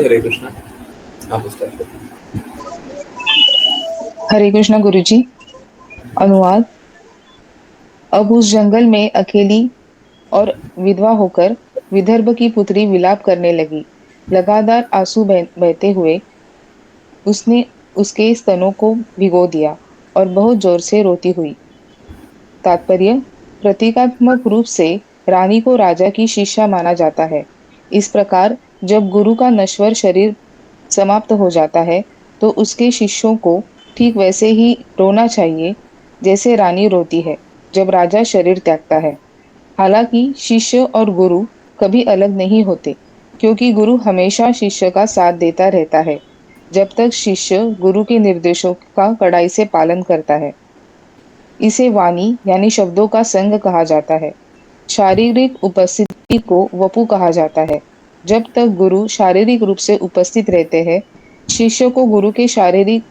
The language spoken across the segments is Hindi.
हरे कृष्णा। आप स्टार्ट करें। हरे कृष्णा गुरुजी। अनुवाद। अब उस जंगल में अकेली और विधवा होकर विदर्भ की पुत्री विलाप करने लगी। लगातार आंसू बहते हुए उसने उसके स्तनों को भिगो दिया और बहुत जोर से रोती हुई। तात्पर्य। प्रतीकात्मक रूप से रानी को राजा की शिष्या माना जाता है। इस प्रकार जब गुरु का नश्वर शरीर समाप्त हो जाता है तो उसके शिष्यों को ठीक वैसे ही रोना चाहिए जैसे रानी रोती है जब राजा शरीर त्यागता है। हालांकि शिष्य और गुरु कभी अलग नहीं होते, क्योंकि गुरु हमेशा शिष्य का साथ देता रहता है जब तक शिष्य गुरु के निर्देशों का कड़ाई से पालन करता है। इसे वाणी यानी शब्दों का संग कहा जाता है। शारीरिक उपस्थिति को वपु कहा जाता है। जब तक गुरु शारीरिक रूप से उपस्थित रहते हैं, शिष्य को गुरु के शारीरिक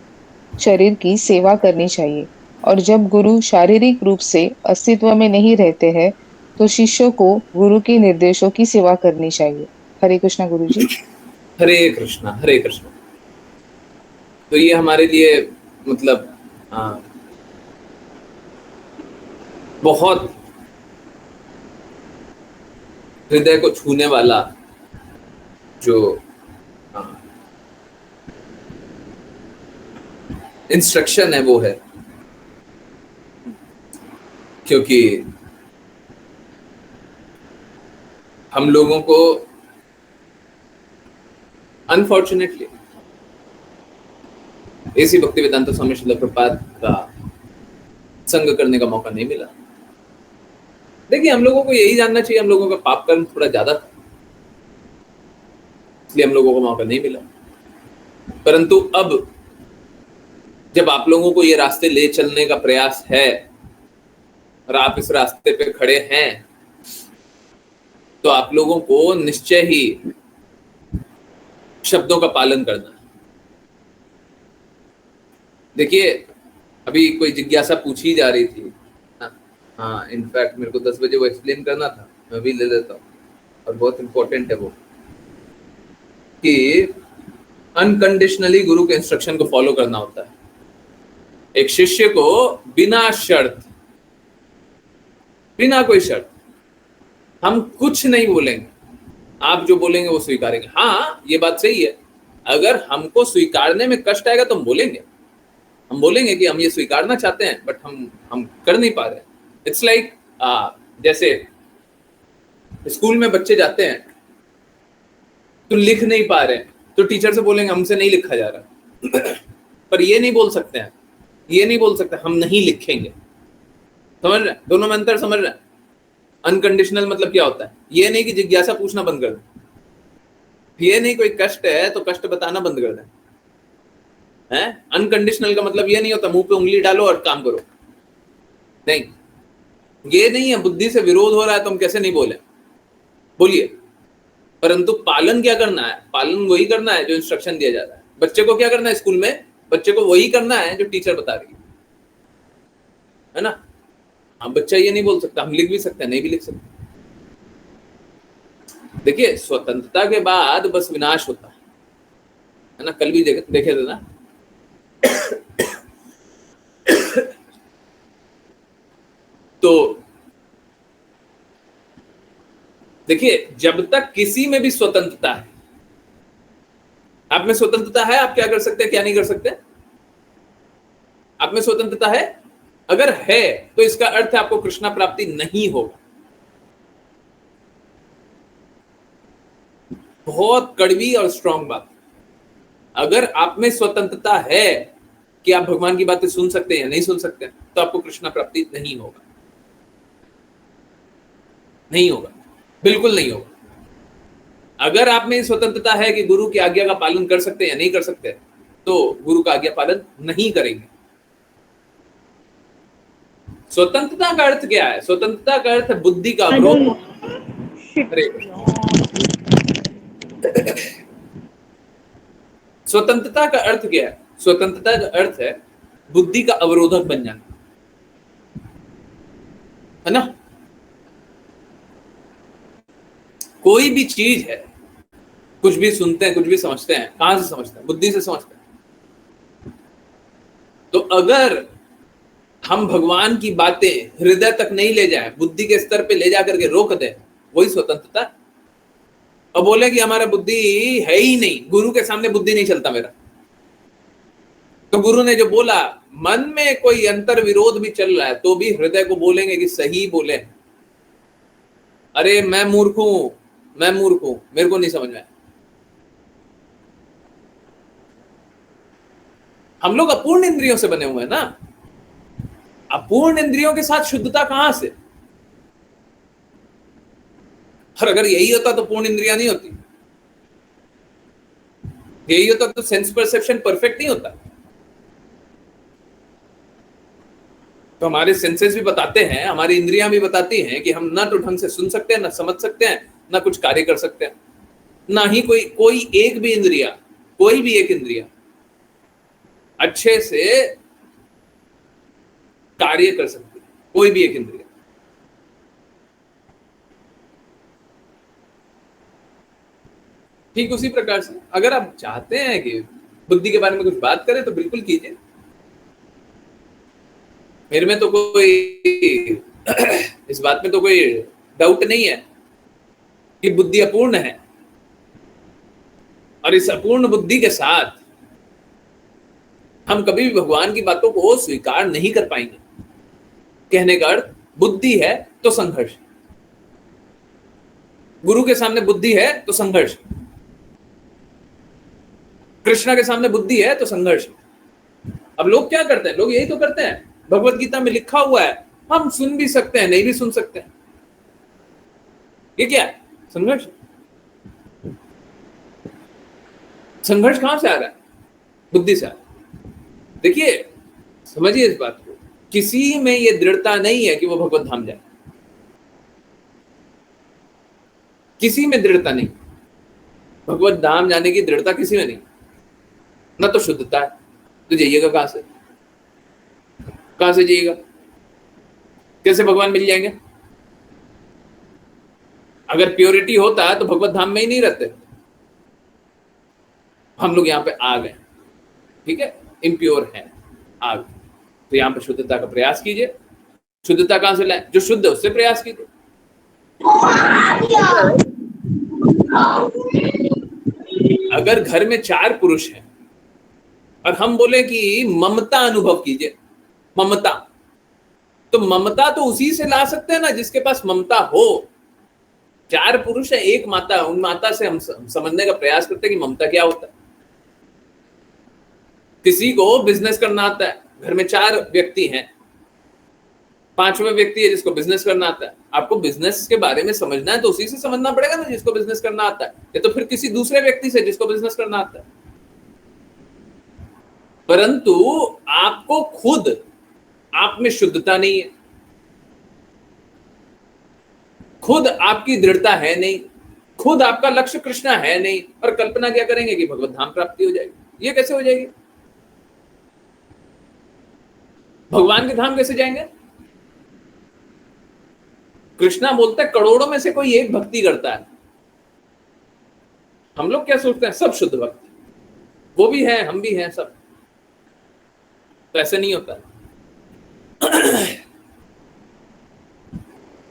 शरीर की सेवा करनी चाहिए, और जब गुरु शारीरिक रूप से अस्तित्व में नहीं रहते हैं, तो शिष्य को गुरु के निर्देशों की सेवा करनी चाहिए। हरे कृष्णा गुरु जी। हरे कृष्णा हरे कृष्णा। तो ये हमारे लिए मतलब बहुत हृदय को छूने वाला जो इंस्ट्रक्शन है वो है, क्योंकि हम लोगों को अनफॉर्चुनेटली ऐसी भक्ति वेदांत स्वामी श्रील प्रभुपाद का संग करने का मौका नहीं मिला। देखिए, हम लोगों को यही जानना चाहिए, हम लोगों का पाप कर्म थोड़ा ज्यादा था, इसलिए हम लोगों को मौका नहीं मिला। परंतु अब जब आप लोगों को ये रास्ते ले चलने का प्रयास है और आप इस रास्ते पे खड़े हैं, तो आप लोगों को निश्चय ही शब्दों का पालन करना है। देखिए, अभी कोई जिज्ञासा पूछी जा रही थी। हाँ, इनफैक्ट मेरे को 10 बजे वो एक्सप्लेन करना था, मैं भी ले लेता हूँ, और बहुत इंपॉर्टेंट है वो, कि अनकंडीशनली गुरु के इंस्ट्रक्शन को फॉलो करना होता है। एक शिष्य को बिना शर्त, बिना कोई शर्त, हम कुछ नहीं बोलेंगे, आप जो बोलेंगे वो स्वीकारेंगे। हाँ, ये बात सही है, अगर हमको स्वीकारने में कष्ट आएगा तो हम बोलेंगे कि हम ये स्वीकारना चाहते हैं बट हम कर नहीं पा रहे। इट्स लाइक जैसे स्कूल में बच्चे जाते हैं तो लिख नहीं पा रहे, तो टीचर से बोलेंगे हमसे नहीं लिखा जा रहा पर ये नहीं बोल सकते हैं, ये नहीं बोल सकते हम नहीं लिखेंगे। समझ रहे? दोनों में अंतर समझ रहे? अनकंडीशनल मतलब क्या होता है? ये नहीं कि जिज्ञासा पूछना बंद कर दें, ये नहीं कोई कष्ट है तो कष्ट बताना बंद कर दें। अनकंडीशनल का मतलब ये नहीं होता मुंह पे उंगली डालो और काम करो, नहीं, ये नहीं है। बुद्धि से विरोध हो रहा है तो हम कैसे नहीं बोले, बोलिए। परंतु पालन क्या करना है? पालन वही करना है जो इंस्ट्रक्शन दिया जाता है। बच्चे को क्या करना है स्कूल में? बच्चे को वही करना है जो टीचर बता रही है ना। हम बच्चा ये नहीं बोल सकता, हम लिख भी सकते हैं, नहीं भी लिख सकते। देखिए, स्वतंत्रता के बाद बस विनाश होता है ना। कल भी देखे थे ना तो देखिए, जब तक किसी में भी स्वतंत्रता है, आप में स्वतंत्रता है, आप क्या कर सकते हैं क्या नहीं कर सकते? आप में स्वतंत्रता है? अगर है तो इसका अर्थ है आपको कृष्णा प्राप्ति नहीं होगा। बहुत कड़वी और स्ट्रांग बात। अगर आप में स्वतंत्रता है कि आप भगवान की बातें सुन सकते हैं या नहीं सुन सकते, तो आपको कृष्णा प्राप्ति नहीं होगा, नहीं होगा, बिल्कुल नहीं होगा। अगर आप में स्वतंत्रता है कि गुरु की आज्ञा का पालन कर सकते हैं या नहीं कर सकते, तो गुरु का आज्ञा पालन नहीं करेंगे। स्वतंत्रता का अर्थ क्या है? स्वतंत्रता का अर्थ है बुद्धि का अवरोध। स्वतंत्रता का अर्थ क्या है? स्वतंत्रता का अर्थ है बुद्धि का अवरोधक बन जाना, है ना। कोई भी चीज है, कुछ भी सुनते हैं, कुछ भी समझते हैं, कहां से समझते हैं? बुद्धि से समझते हैं। तो अगर हम भगवान की बातें हृदय तक नहीं ले जाए, बुद्धि के स्तर पे ले जाकर के रोक दें, वही स्वतंत्रता। और बोले कि हमारा बुद्धि है ही नहीं, गुरु के सामने बुद्धि नहीं चलता मेरा। तो गुरु ने जो बोला, मन में कोई अंतर विरोध भी चल रहा है तो भी हृदय को बोलेंगे कि सही बोले। अरे मैं मूर्ख हूं, मैं मूर्ख हूं, मेरे को नहीं समझ में आया। हम लोग अपूर्ण इंद्रियों से बने हुए हैं ना। अपूर्ण इंद्रियों के साथ शुद्धता कहां से? और अगर यही होता तो पूर्ण इंद्रियां नहीं होती, यही होता तो सेंस परसेप्शन परफेक्ट नहीं होता। तो हमारे सेंसेस भी बताते हैं, हमारी इंद्रियां भी बताती हैं कि हम ना तो ढंग से सुन सकते हैं, ना समझ सकते हैं, ना कुछ कार्य कर सकते हैं, ना ही कोई एक भी इंद्रिया, कोई भी एक इंद्रिया अच्छे से कार्य कर सकती है, कोई भी एक इंद्रिया। ठीक उसी प्रकार से अगर आप चाहते हैं कि बुद्धि के बारे में कुछ बात करें तो बिल्कुल कीजिए। मेरे में तो कोई इस बात में तो कोई डाउट नहीं है कि बुद्धि अपूर्ण है, और इस अपूर्ण बुद्धि के साथ हम कभी भी भगवान की बातों को स्वीकार नहीं कर पाएंगे। कहने का अर्थ, बुद्धि है तो संघर्ष, गुरु के सामने बुद्धि है तो संघर्ष, कृष्णा के सामने बुद्धि है तो संघर्ष। अब लोग क्या करते हैं? लोग यही तो करते हैं। भगवत गीता में लिखा हुआ है, हम सुन भी सकते हैं, नहीं भी सुन सकते हैं। ये क्या है? संघर्ष। संघर्ष कहां से आ रहा है? बुद्धि से आ रहा है। देखिए, समझिए इस बात को, किसी में ये दृढ़ता नहीं है कि वो भगवत धाम जाए, किसी में दृढ़ता नहीं। भगवत धाम जाने की दृढ़ता किसी में नहीं, ना तो शुद्धता है। तो जाइएगा कहां से? कहां से जाइएगा? कैसे भगवान मिल जाएंगे? अगर प्योरिटी होता तो भगवत धाम में ही नहीं रहते। हम लोग यहाँ पे आ गए, ठीक है, इम्प्योर है, आ गए, तो यहाँ पे शुद्धता का प्रयास कीजिए। शुद्धता कहां से लाए? जो शुद्ध है उससे प्रयास कीजिए। अगर घर में 4 पुरुष हैं और हम बोले कि ममता अनुभव कीजिए, ममता, तो ममता तो उसी से ला सकते हैं ना जिसके पास ममता हो। 4 पुरुष है, 1 माता, उन माता से हम समझने का प्रयास करते हैं कि ममता क्या होता है। किसी को बिजनेस करना आता है, घर में 4 व्यक्ति हैं, 5वां व्यक्ति है जिसको बिजनेस करना आता है। आपको बिजनेस के बारे में समझना है तो उसी से समझना पड़ेगा ना जिसको बिजनेस करना आता है, या तो फिर किसी दूसरे व्यक्ति से जिसको बिजनेस करना आता है। परंतु आपको खुद, आप में शुद्धता नहीं है, खुद आपकी दृढ़ता है नहीं, खुद आपका लक्ष्य कृष्णा है नहीं, और कल्पना क्या करेंगे कि भगवत धाम प्राप्ति हो जाएगी। ये कैसे हो जाएगी? भगवान के धाम कैसे जाएंगे? कृष्णा बोलते हैं करोड़ों में से कोई एक भक्ति करता है। हम लोग क्या सोचते हैं? सब शुद्ध भक्त, वो भी है, हम भी हैं, सब। तो ऐसे नहीं होता।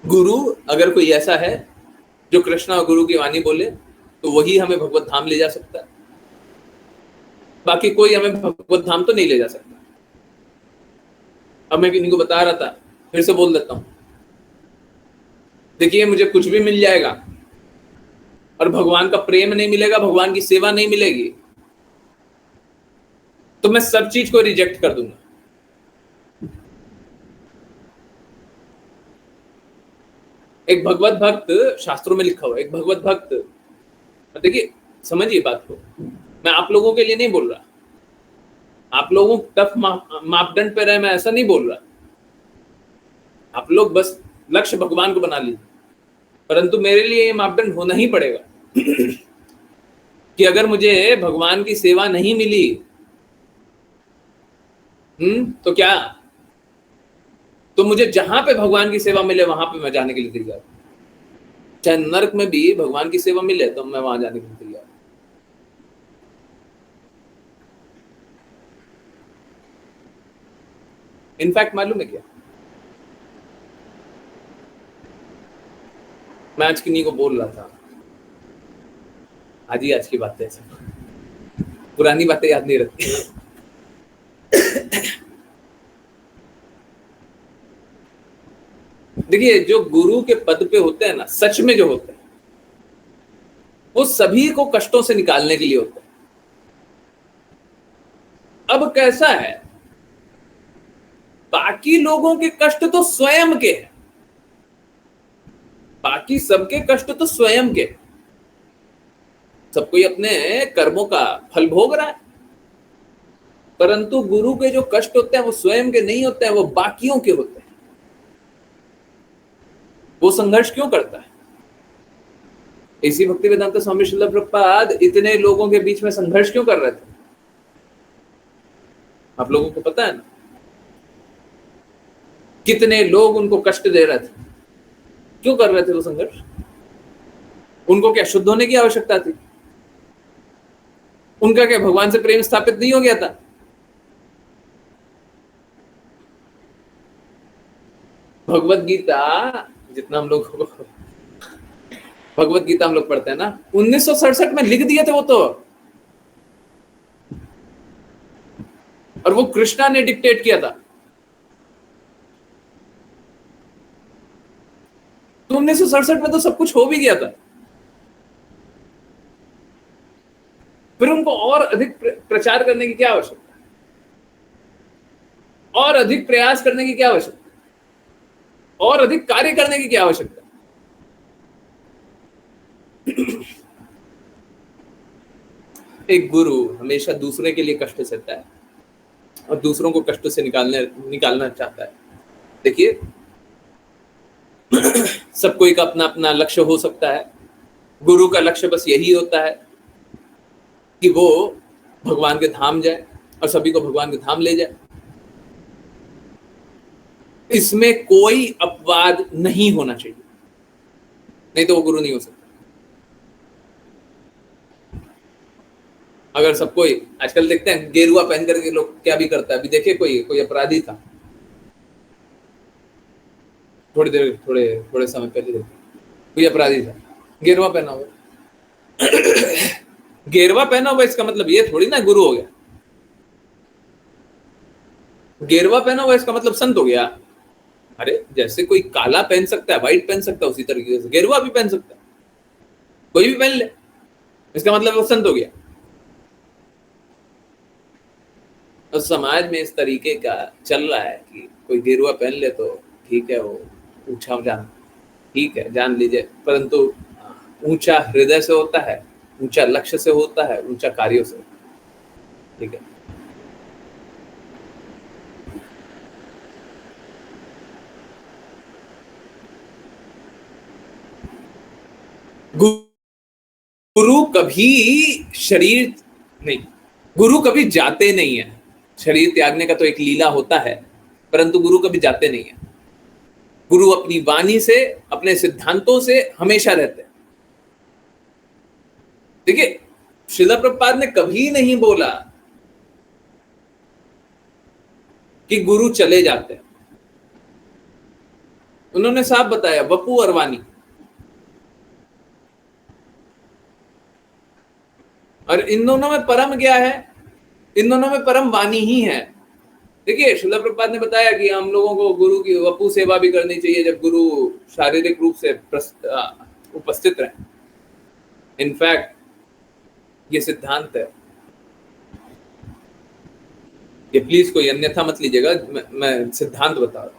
गुरु अगर कोई ऐसा है जो कृष्णा और गुरु की वाणी बोले तो वही हमें भगवत धाम ले जा सकता है, बाकी कोई हमें भगवत धाम तो नहीं ले जा सकता। अब मैं किन्हीं को बता रहा था, फिर से बोल देता हूं, देखिए मुझे कुछ भी मिल जाएगा और भगवान का प्रेम नहीं मिलेगा, भगवान की सेवा नहीं मिलेगी, तो मैं सब चीज को रिजेक्ट कर दूंगा। एक भगवत भक्त, शास्त्रों में लिखा हुआ, एक भगवत भक्त, देखिए समझिए बात को, मैं आप लोगों के लिए नहीं बोल रहा, आप लोगों टफ मापदंड पे रहे, मैं ऐसा नहीं बोल रहा। आप लोग बस लक्ष्य भगवान को बना लीजिए, परंतु मेरे लिए ये मापदंड होना ही पड़ेगा कि अगर मुझे भगवान की सेवा नहीं मिली तो क्या, तो मुझे जहां पे भगवान की सेवा मिले वहां पे मैं जाने के लिए तैयार, चाहे नरक में भी भगवान की सेवा मिले तो मैं वहां जाने के लिए तैयार। इनफैक्ट मालूम है क्या, मैं आज किन्हीं को बोल रहा था, आज की बातें हैं सब, पुरानी बातें याद नहीं रहती। देखिए, जो गुरु के पद पे होते हैं ना, सच में जो होते हैं वो सभी को कष्टों से निकालने के लिए होते हैं। अब कैसा है, बाकी लोगों के कष्ट तो स्वयं के हैं, बाकी सबके कष्ट तो स्वयं के, सब कोई अपने कर्मों का फल भोग रहा है, परंतु गुरु के जो कष्ट होते हैं वो स्वयं के नहीं होते हैं, वो बाकियों के होते हैं। वो संघर्ष क्यों करता है? इसी भक्ति वेदांत स्वामी श्रील प्रभुपाद इतने लोगों के बीच में संघर्ष क्यों कर रहे थे? आप लोगों को पता है ना, कितने लोग उनको कष्ट दे रहे थे, क्यों कर रहे थे वो संघर्ष? उनको क्या शुद्ध होने की आवश्यकता थी? उनका क्या भगवान से प्रेम स्थापित नहीं हो गया था? भगवत गीता जितना हम लोग भगवत गीता हम लोग पढ़ते हैं ना, 1967 में लिख दिए थे वो तो, और वो कृष्णा ने डिक्टेट किया था। तो 1967 में तो सब कुछ हो भी गया था, फिर उनको और अधिक प्रचार करने की क्या आवश्यकता है, और अधिक प्रयास करने की क्या आवश्यकता है, और अधिक कार्य करने की क्या आवश्यकता है? एक गुरु हमेशा दूसरे के लिए कष्ट सहता है और दूसरों को कष्ट से निकालना चाहता है। देखिए, सब कोई का अपना अपना लक्ष्य हो सकता है, गुरु का लक्ष्य बस यही होता है कि वो भगवान के धाम जाए और सभी को भगवान के धाम ले जाए। इसमें कोई अपवाद नहीं होना चाहिए, नहीं तो वो गुरु नहीं हो सकता। अगर सब कोई, आजकल देखते हैं गेरुआ पहन करके लोग क्या भी करता है। अभी देखिए, कोई अपराधी था, थोड़े समय पहले देखिए, कोई अपराधी था, गेरुआ पहना हुआ। गेरुआ पहना हुआ इसका मतलब ये थोड़ी ना गुरु हो गया। गेरुआ पहना हुआ इसका मतलब संत हो गया। अरे, जैसे कोई काला पहन सकता है, व्हाइट पहन सकता है, उसी तरीके से गेरुआ भी पहन सकता है, कोई भी पहन ले, इसका मतलब वो संत हो गया। और समाज में इस तरीके का चल रहा है कि कोई गेरुआ पहन ले तो ठीक है, वो ऊंचा जान, ठीक है, जान लीजिए, परंतु ऊंचा हृदय से होता है, ऊंचा लक्ष्य से होता है, ऊंचा कार्यों से, ठीक है। गुरु कभी शरीर नहीं, गुरु कभी जाते नहीं है। शरीर त्यागने का तो एक लीला होता है, परंतु गुरु कभी जाते नहीं है। गुरु अपनी वाणी से, अपने सिद्धांतों से हमेशा रहते हैं। देखिए, श्रील प्रभुपाद ने कभी नहीं बोला कि गुरु चले जाते हैं। उन्होंने साफ बताया, वपु और वाणी, और इन दोनों में परम क्या है? इन दोनों में परम वाणी ही है। देखिए, श्रील प्रभुपाद ने बताया कि हम लोगों को गुरु की वपु सेवा भी करनी चाहिए जब गुरु शारीरिक रूप से उपस्थित रहे। इनफैक्ट ये सिद्धांत है, ये प्लीज कोई अन्यथा मत लीजिएगा, मैं सिद्धांत बता रहा हूं।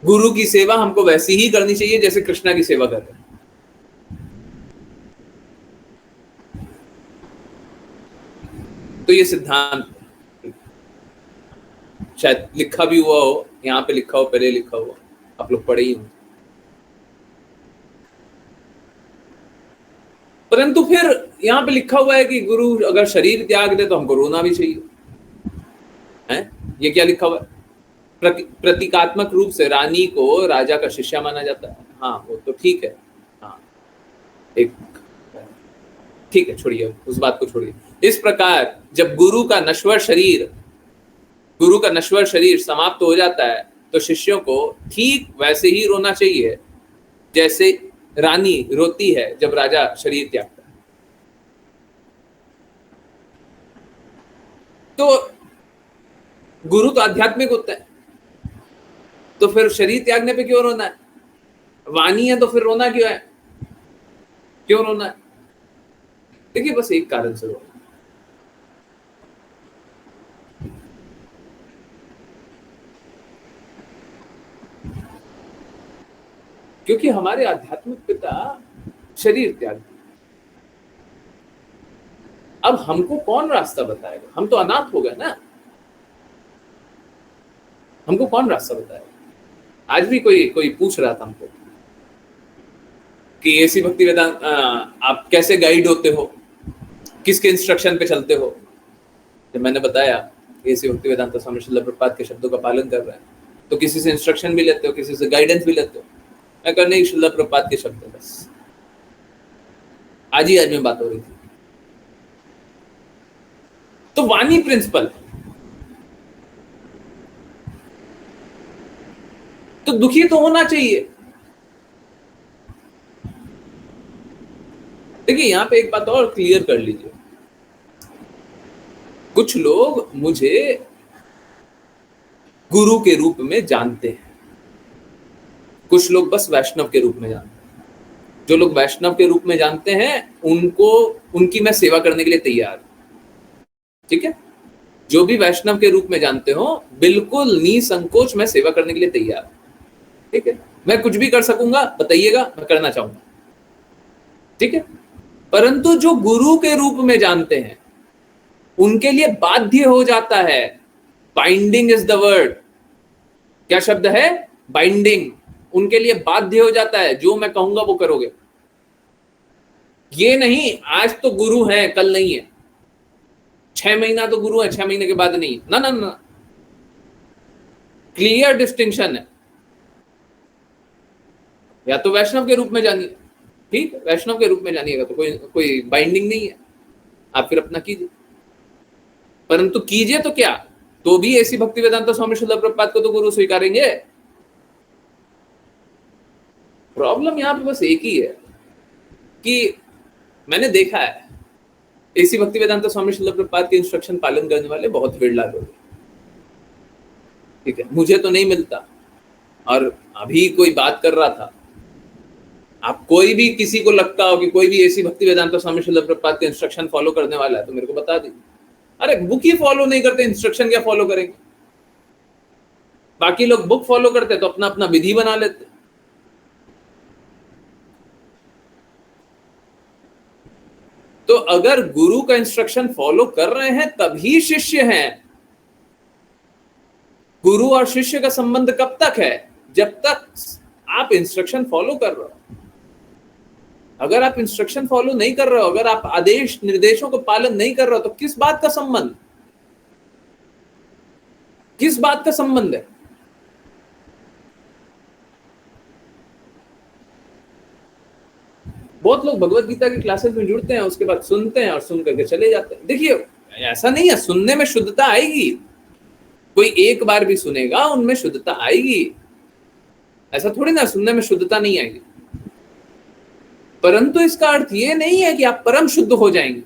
गुरु की सेवा हमको वैसी ही करनी चाहिए जैसे कृष्णा की सेवा कर रहे हैं। तो ये सिद्धांत शायद लिखा भी हुआ हो, यहाँ पे लिखा हो, पहले लिखा हुआ, आप लोग पढ़े ही हो। परंतु फिर यहाँ पे लिखा हुआ है कि गुरु अगर शरीर त्याग दे तो हमको रोना भी चाहिए, है? ये क्या लिखा हुआ है? प्रतीकात्मक रूप से रानी को राजा का शिष्य माना जाता है। हाँ, वो तो ठीक है, हाँ, एक ठीक है, छोड़िए उस बात को, छोड़िए। इस प्रकार जब गुरु का नश्वर शरीर गुरु का नश्वर शरीर समाप्त हो जाता है तो शिष्यों को ठीक वैसे ही रोना चाहिए जैसे रानी रोती है जब राजा शरीर त्यागता है। तो गुरु तो आध्यात्मिक होता है, तो फिर शरीर त्यागने पे क्यों रोना है? वाणी है तो फिर रोना क्यों है? क्यों रोना है? देखिए बस एक कारण से रोना, क्योंकि हमारे आध्यात्मिक पिता शरीर त्याग दिया। अब हमको कौन रास्ता बताएगा? हम तो अनाथ हो गए ना, हमको कौन रास्ता बताएगा? आज भी कोई पूछ रहा था हमको कि एसी भक्ति वेदांत आप कैसे गाइड होते हो, किसके इंस्ट्रक्शन पे चलते हो? जब मैंने बताया एसी भक्ति वेदांत स्वामी श्रील प्रभुपाद के शब्दों का पालन कर रहे हैं, तो किसी से इंस्ट्रक्शन भी लेते हो, किसी से गाइडेंस भी लेते हो। मैं कहने नहीं, श्रील प्रभुपाद के शब्द है बस। आज में बात हो रही थी। तो वाणी प्रिंसिपल, तो दुखी तो होना चाहिए। देखिए यहां पे एक बात और क्लियर कर लीजिए, कुछ लोग मुझे गुरु के रूप में जानते हैं, कुछ लोग बस वैष्णव के रूप में जानते हैं। जो लोग वैष्णव के रूप में जानते हैं उनको, उनकी मैं सेवा करने के लिए तैयार हूं, ठीक है? जो भी वैष्णव के रूप में जानते हो बिल्कुल निसंकोच मैं सेवा करने के लिए तैयार हूं, ठीक है? मैं कुछ भी कर सकूंगा, बताइएगा, मैं करना चाहूंगा, ठीक है? परंतु जो गुरु के रूप में जानते हैं उनके लिए बाध्य हो जाता है। Binding is the word. क्या शब्द है? बाइंडिंग। उनके लिए बाध्य हो जाता है, जो मैं कहूंगा वो करोगे। ये नहीं आज तो गुरु है कल नहीं है, 6 महीना तो गुरु है 6 महीने के बाद नहीं, ना ना ना, क्लियर डिस्टिंक्शन है। या तो वैष्णव के रूप में जानिए, ठीक है, वैष्णव के रूप में जानिएगा तो कोई बाइंडिंग नहीं है, आप फिर अपना कीजिए। परंतु कीजिए तो क्या, तो भी ऐसी भक्ति वेदांत स्वामी श्रील प्रभुपाद को तो गुरु स्वीकारेंगे। प्रॉब्लम यहां पे बस एक ही है कि मैंने देखा है ऐसी भक्ति वेदांत स्वामी श्रील प्रभुपाद के इंस्ट्रक्शन पालन करने वाले बहुत विरला लोग, ठीक है? मुझे तो नहीं मिलता। और अभी कोई बात कर रहा था, आप कोई भी किसी को लगता हो कि कोई भी ऐसी भक्ति वेदांत स्वामी श्रील प्रभुपाद के इंस्ट्रक्शन फॉलो करने वाला है तो मेरे को बता दीजिए। अरे बुक ही फॉलो नहीं करते, इंस्ट्रक्शन क्या फॉलो करेंगे? बाकी लोग बुक फॉलो करते तो अपना अपना विधि बना लेते। तो अगर गुरु का इंस्ट्रक्शन फॉलो कर रहे हैं तभी शिष्य हैं। गुरु और शिष्य का संबंध कब तक है? जब तक आप इंस्ट्रक्शन फॉलो कर रहे हो। अगर आप इंस्ट्रक्शन फॉलो नहीं कर रहे हो, अगर आप आदेश निर्देशों को पालन नहीं कर रहे हो, तो किस बात का संबंध, किस बात का संबंध है? बहुत लोग भगवत गीता की क्लासेस में जुड़ते हैं, उसके बाद सुनते हैं और सुन करके चले जाते हैं। देखिए ऐसा नहीं है, सुनने में शुद्धता आएगी, कोई एक बार भी सुनेगा उनमें शुद्धता आएगी, ऐसा थोड़ी ना सुनने में शुद्धता नहीं आएगी। परंतु इसका अर्थ यह नहीं है कि आप परम शुद्ध हो जाएंगे।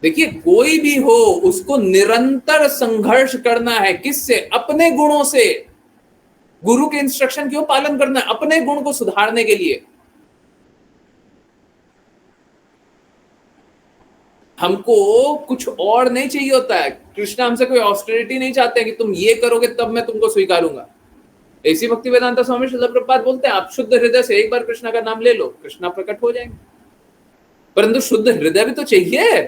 देखिए कोई भी हो उसको निरंतर संघर्ष करना है, किससे? अपने गुणों से। गुरु के इंस्ट्रक्शन क्यों पालन करना है? अपने गुण को सुधारने के लिए। हमको कुछ और नहीं चाहिए होता है। कृष्ण हमसे कोई ऑस्टेरिटी नहीं चाहते हैं कि तुम ये करोगे तब मैं तुमको स्वीकारूंगा। ऐसी भक्ति वेदांत स्वामी श्रील प्रभुपाद बोलते हैं आप शुद्ध हृदय से एक बार कृष्णा का नाम ले लो, कृष्णा प्रकट हो जाएंगे। परंतु शुद्ध हृदय भी तो चाहिए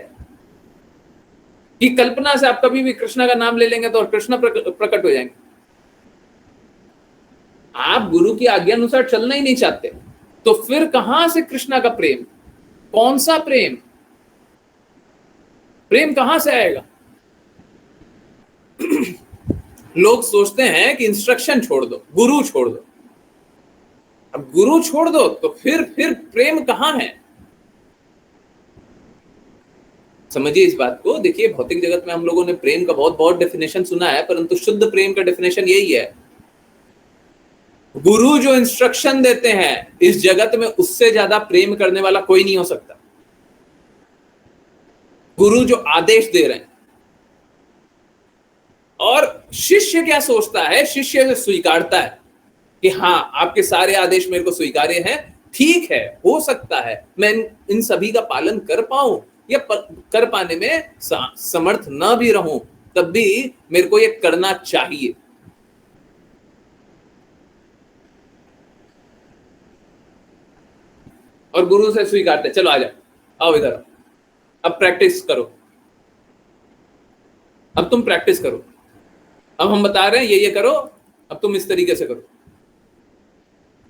कि कल्पना से आप कभी भी कृष्णा का नाम ले लेंगे तो कृष्णा प्रकट हो जाएंगे। आप गुरु की आज्ञा अनुसार चलना ही नहीं चाहते, तो फिर कहां से कृष्णा का प्रेम? कौन सा प्रेम? प्रेम कहां से आएगा? लोग सोचते हैं कि इंस्ट्रक्शन छोड़ दो, गुरु छोड़ दो। अब गुरु छोड़ दो तो फिर प्रेम कहां है? समझिए इस बात को। देखिए भौतिक जगत में हम लोगों ने प्रेम का बहुत बहुत डेफिनेशन सुना है, परंतु शुद्ध प्रेम का डेफिनेशन यही है, गुरु जो इंस्ट्रक्शन देते हैं इस जगत में उससे ज्यादा प्रेम करने वाला कोई नहीं हो सकता। गुरु जो आदेश दे रहे हैं, और शिष्य क्या सोचता है, शिष्य स्वीकारता है कि हाँ आपके सारे आदेश मेरे को स्वीकार्य हैं, ठीक है, हो सकता है मैं इन सभी का पालन कर पाऊं या कर पाने में समर्थ न भी रहूं, तब भी मेरे को ये करना चाहिए। और गुरु से स्वीकारते, चलो आ जाओ, आओ इधर, अब प्रैक्टिस करो, अब तुम प्रैक्टिस करो, अब हम बता रहे हैं ये करो, अब तुम इस तरीके से करो।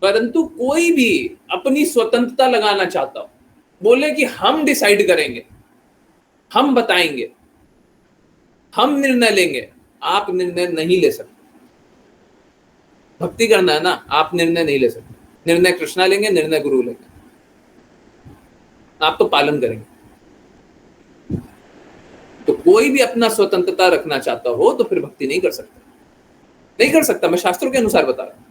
परंतु कोई भी अपनी स्वतंत्रता लगाना चाहता हो, बोले कि हम डिसाइड करेंगे, हम बताएंगे, हम निर्णय लेंगे, आप निर्णय नहीं ले सकते। भक्ति करना है ना, आप निर्णय नहीं ले सकते। निर्णय कृष्णा लेंगे, निर्णय गुरु लेंगे, आप तो पालन करेंगे। तो कोई भी अपना स्वतंत्रता रखना चाहता हो तो फिर भक्ति नहीं कर सकता, नहीं कर सकता। मैं शास्त्रों के अनुसार बता रहा हूं,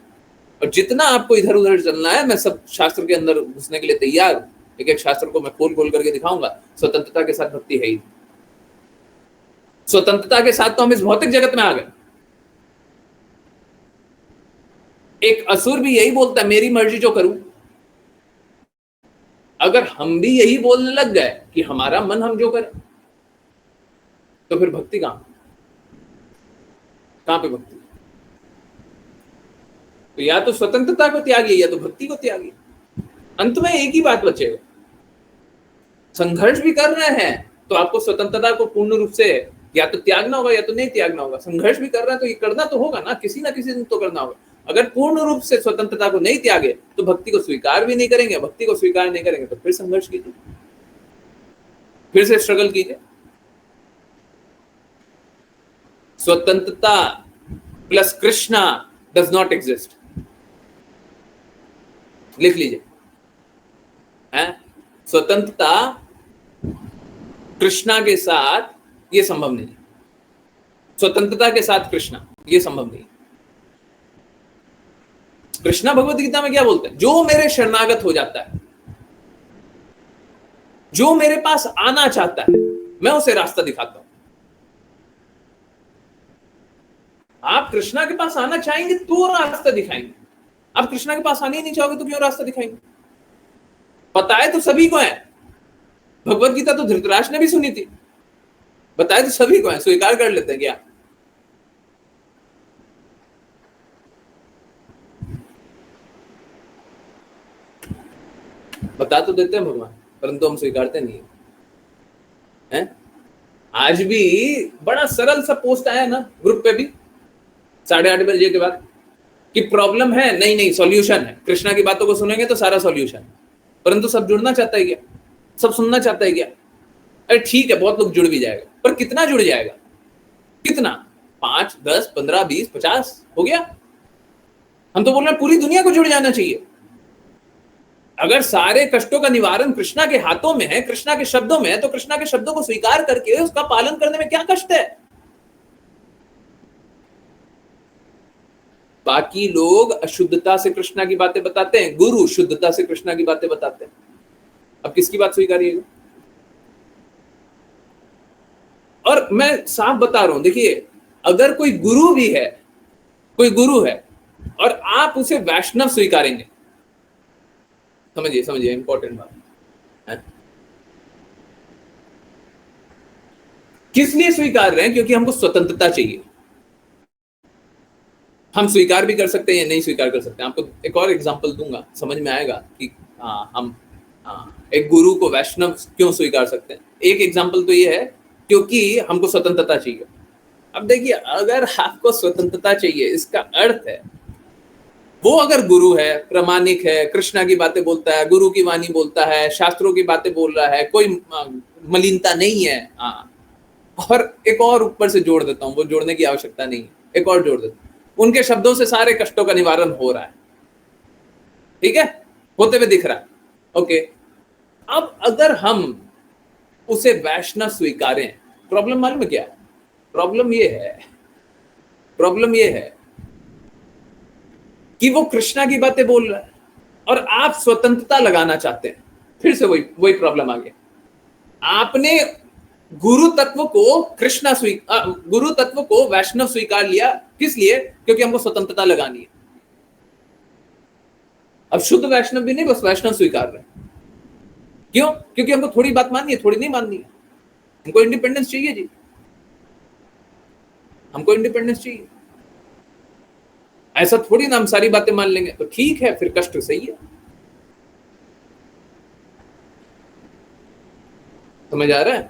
और जितना आपको इधर उधर चलना है मैं सब शास्त्र के अंदर घुसने के लिए तैयार हूं। एक एक शास्त्र को मैं खोल खोल करके दिखाऊंगा। स्वतंत्रता के साथ भक्ति है ही। स्वतंत्रता के साथ तो हम इस भौतिक जगत में आ गए। एक असुर भी यही बोलता है, मेरी मर्जी जो करूं। अगर हम भी यही बोलने लग गए कि हमारा मन हम जो करें, तो फिर भक्ति कहां पे भक्ति? तो या तो स्वतंत्रता को त्यागिए या तो भक्ति को त्यागिए। अंत में एक ही बात बचेगा। संघर्ष भी कर रहे हैं तो आपको स्वतंत्रता को पूर्ण रूप से या तो त्यागना होगा या तो नहीं त्यागना होगा। संघर्ष भी कर रहे हैं तो ये करना तो होगा ना किसी दिन तो करना होगा। अगर पूर्ण रूप से स्वतंत्रता को नहीं त्यागे तो भक्ति को स्वीकार भी नहीं करेंगे। भक्ति को स्वीकार नहीं करेंगे तो फिर संघर्ष कीजिए, फिर से स्ट्रगल कीजिए। स्वतंत्रता plus Krishna does not exist. लिख लीजिए, स्वतंत्रता कृष्णा के साथ ये संभव नहीं। स्वतंत्रता के साथ कृष्णा ये संभव नहीं। कृष्णा भगवत गीता में क्या बोलते हैं? जो मेरे शरणागत हो जाता है, जो मेरे पास आना चाहता है, मैं उसे रास्ता दिखाता हूं। आप कृष्णा के पास आना चाहेंगे तो रास्ता दिखाएंगे। आप कृष्णा के पास आने ही नहीं चाहोगे तो क्यों रास्ता दिखाएंगे? पता है तो सभी को है। भगवत गीता तो धृतराष्ट्र ने भी सुनी थी। बताए तो सभी को है, स्वीकार कर लेते हैं क्या? बता तो देते हैं भगवान, परंतु हम स्वीकारते नहीं है। आज भी बड़ा सरल सा पोस्ट आया ना ग्रुप पे भी 8:30 बजे के बाद कि प्रॉब्लम है, नहीं सॉल्यूशन है। कृष्णा की बातों को सुनेंगे तो सारा सॉल्यूशन है। परंतु सब जुड़ना चाहता है क्या? सब सुनना चाहता है क्या? अरे ठीक है, बहुत लोग जुड़ भी जाएगा, पर कितना जुड़ जाएगा? कितना? 5, 10, 15, 20, 50 हो गया? हम तो बोल रहे हैं पूरी दुनिया को जुड़ जाना चाहिए। अगर सारे कष्टों का निवारण कृष्णा के हाथों में है, कृष्णा के शब्दों में है, तो कृष्णा के शब्दों को स्वीकार करके उसका पालन करने में क्या कष्ट है? बाकी लोग अशुद्धता से कृष्णा की बातें बताते हैं, गुरु शुद्धता से कृष्णा की बातें बताते हैं। अब किसकी बात स्वीकारिएगा? और मैं साफ बता रहा हूं, देखिए अगर कोई गुरु भी है, कोई गुरु है और आप उसे वैष्णव स्वीकारेंगे, समझिए इंपॉर्टेंट बात है। किस लिए स्वीकार रहे हैं? क्योंकि हमको स्वतंत्रता चाहिए। हम स्वीकार भी कर सकते हैं या नहीं स्वीकार कर सकते हैं। आपको एक और एग्जांपल दूंगा, समझ में आएगा कि हम एक गुरु को वैष्णव क्यों स्वीकार सकते हैं। एक एग्जांपल तो ये है क्योंकि हमको स्वतंत्रता चाहिए। अब देखिए, अगर आपको स्वतंत्रता चाहिए, इसका अर्थ है वो अगर गुरु है, प्रामाणिक है, कृष्णा की बातें बोलता है, गुरु की वाणी बोलता है, शास्त्रों की बातें बोल रहा है, कोई मलिनता नहीं है। और एक और ऊपर से जोड़ देता हूं, वो जोड़ने की आवश्यकता नहीं है, एक और जोड़ देता हूं, उनके शब्दों से सारे कष्टों का निवारण हो रहा है। ठीक है, होते हुए दिख रहा है। ओके, अब अगर हम उसे वैष्णव स्वीकारें। प्रॉब्लम मालूम है क्या है? प्रॉब्लम ये है कि वो कृष्णा की बातें बोल रहा है और आप स्वतंत्रता लगाना चाहते हैं। फिर से वही प्रॉब्लम आ गया। आपने गुरु तत्व को वैष्णव स्वीकार लिया, किस लिए? क्योंकि हमको स्वतंत्रता लगानी है। अब शुद्ध वैष्णव भी नहीं, बस वैष्णव स्वीकार रहे हैं। क्यों? क्योंकि हमको थोड़ी बात माननी है, थोड़ी नहीं माननी है। हमको इंडिपेंडेंस चाहिए जी, हमको इंडिपेंडेंस चाहिए। ऐसा थोड़ी ना हम सारी बातें मान लेंगे। तो ठीक है, फिर कष्ट सही है। समझ आ रहा है?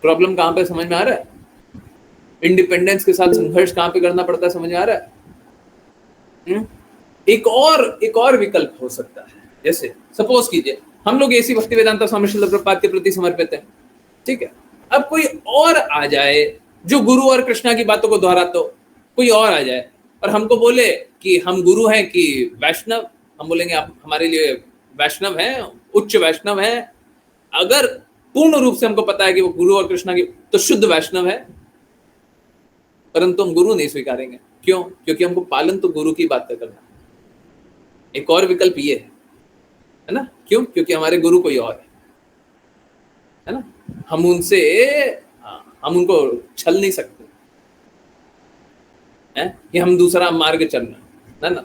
प्रॉब्लम कहां पे समझ में आ रहा है? इंडिपेंडेंस के साथ संघर्ष कहां पे करना पड़ता है, समझ में आ रहा है? एक और विकल्प हो सकता है। जैसे सपोज कीजिए हम लोग ऐसी भक्ति वेदांता स्वामी श्रील प्रभुपाद के प्रति समर्पित हैं, ठीक है। अब कोई और आ जाए जो गुरु और कृष्णा की बातों को दोहराता हो, कोई और आ जाए और हमको बोले कि हम गुरु हैं कि वैष्णव। हम बोलेंगे आप हमारे लिए वैष्णव हैं, उच्च वैष्णव हैं। अगर पूर्ण रूप से हमको पता है कि वो गुरु और कृष्णा की, तो शुद्ध वैष्णव है, परंतु हम गुरु नहीं स्वीकारेंगे। क्यों? क्योंकि हमको पालन तो गुरु की बात करना है। एक और विकल्प ये है ना। क्यों? क्योंकि हमारे गुरु कोई और है ना। हम उनको छल नहीं सकते हैं कि हम दूसरा मार्ग चलना है ना।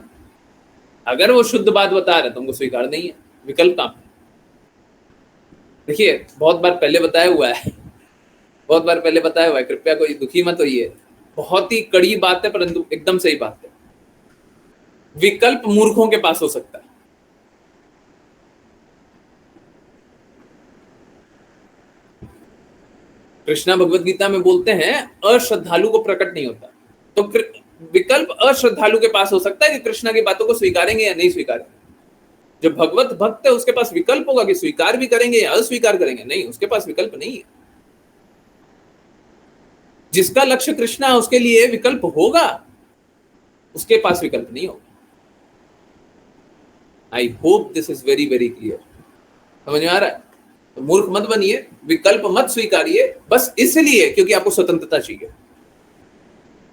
अगर वो शुद्ध बात बता रहे तो हमको स्वीकार नहीं है। विकल्प कहां पे? देखिए बहुत बार पहले बताया हुआ है, कृपया कोई दुखी मत होइए। बहुत ही कड़ी बात है, परंतु एकदम सही बात है। विकल्प मूर्खों के पास हो सकता है। कृष्णा भगवत गीता में बोलते हैं अश्रद्धालु को प्रकट नहीं होता। तो विकल्प अश्रद्धालु के पास हो सकता है कि कृष्णा की बातों को स्वीकारेंगे या नहीं स्वीकारेंगे। जो भगवत भक्त है उसके पास विकल्प होगा कि स्वीकार भी करेंगे या अस्वीकार करेंगे। नहीं, उसके पास विकल्प नहीं है। जिसका लक्ष्य कृष्णा है उसके लिए विकल्प होगा, उसके पास विकल्प नहीं होगा। I hope this is very very clear. समझ में आ रहा है? तो मूर्ख मत बनिए, विकल्प मत स्वीकारिए बस इसलिए क्योंकि आपको स्वतंत्रता चाहिए,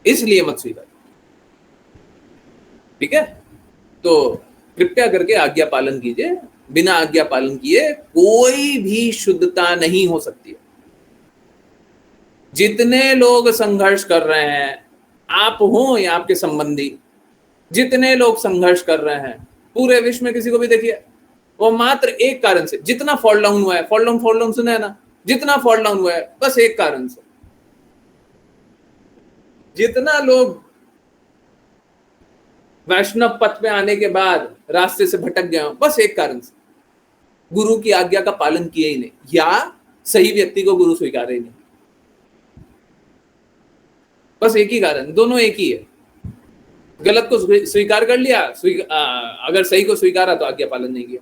इसलिए मत स्वीकारिए। ठीक है? तो कृपया करके आज्ञा पालन कीजिए। बिना आज्ञा पालन किए कोई भी शुद्धता नहीं हो सकती है। जितने लोग संघर्ष कर रहे हैं, आप हो या आपके संबंधी, जितने लोग संघर्ष कर रहे हैं पूरे विश्व में, किसी को भी देखिए, वो मात्र एक कारण से, जितना फॉल डाउन हुआ है, फॉल डाउन सुना है ना, जितना फॉल डाउन हुआ है बस एक कारण से। जितना लोग वैष्णव पथ पे आने के बाद रास्ते से भटक गए बस एक कारण से, गुरु की आज्ञा का पालन किए ही नहीं, या सही व्यक्ति को गुरु स्वीकारे ही नहीं। बस एक ही कारण, दोनों एक ही है। गलत को स्वीकार कर लिया, अगर सही को स्वीकारा तो आज्ञा पालन नहीं किया,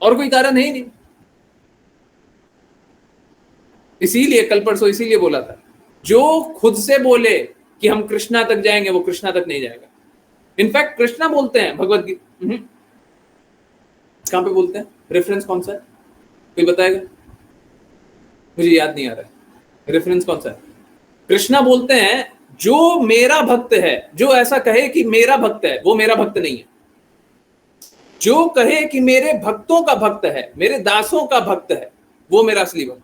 और कोई कारण है ही नहीं। इसीलिए कल परसों इसीलिए बोला था, जो खुद से बोले कि हम कृष्णा तक जाएंगे वो कृष्णा तक नहीं जाएगा। इनफैक्ट कृष्णा बोलते हैं भगवत गीता, कहां पे बोलते हैं? रेफरेंस कौन सा है? कोई बताएगा? मुझे याद नहीं आ रहा है रेफरेंस कौन सा है। कृष्णा बोलते हैं जो मेरा भक्त है, जो ऐसा कहे कि मेरा भक्त है, वो मेरा भक्त नहीं है। जो कहे कि मेरे भक्तों का भक्त है, मेरे दासों का भक्त है, वो मेरा असली भक्त।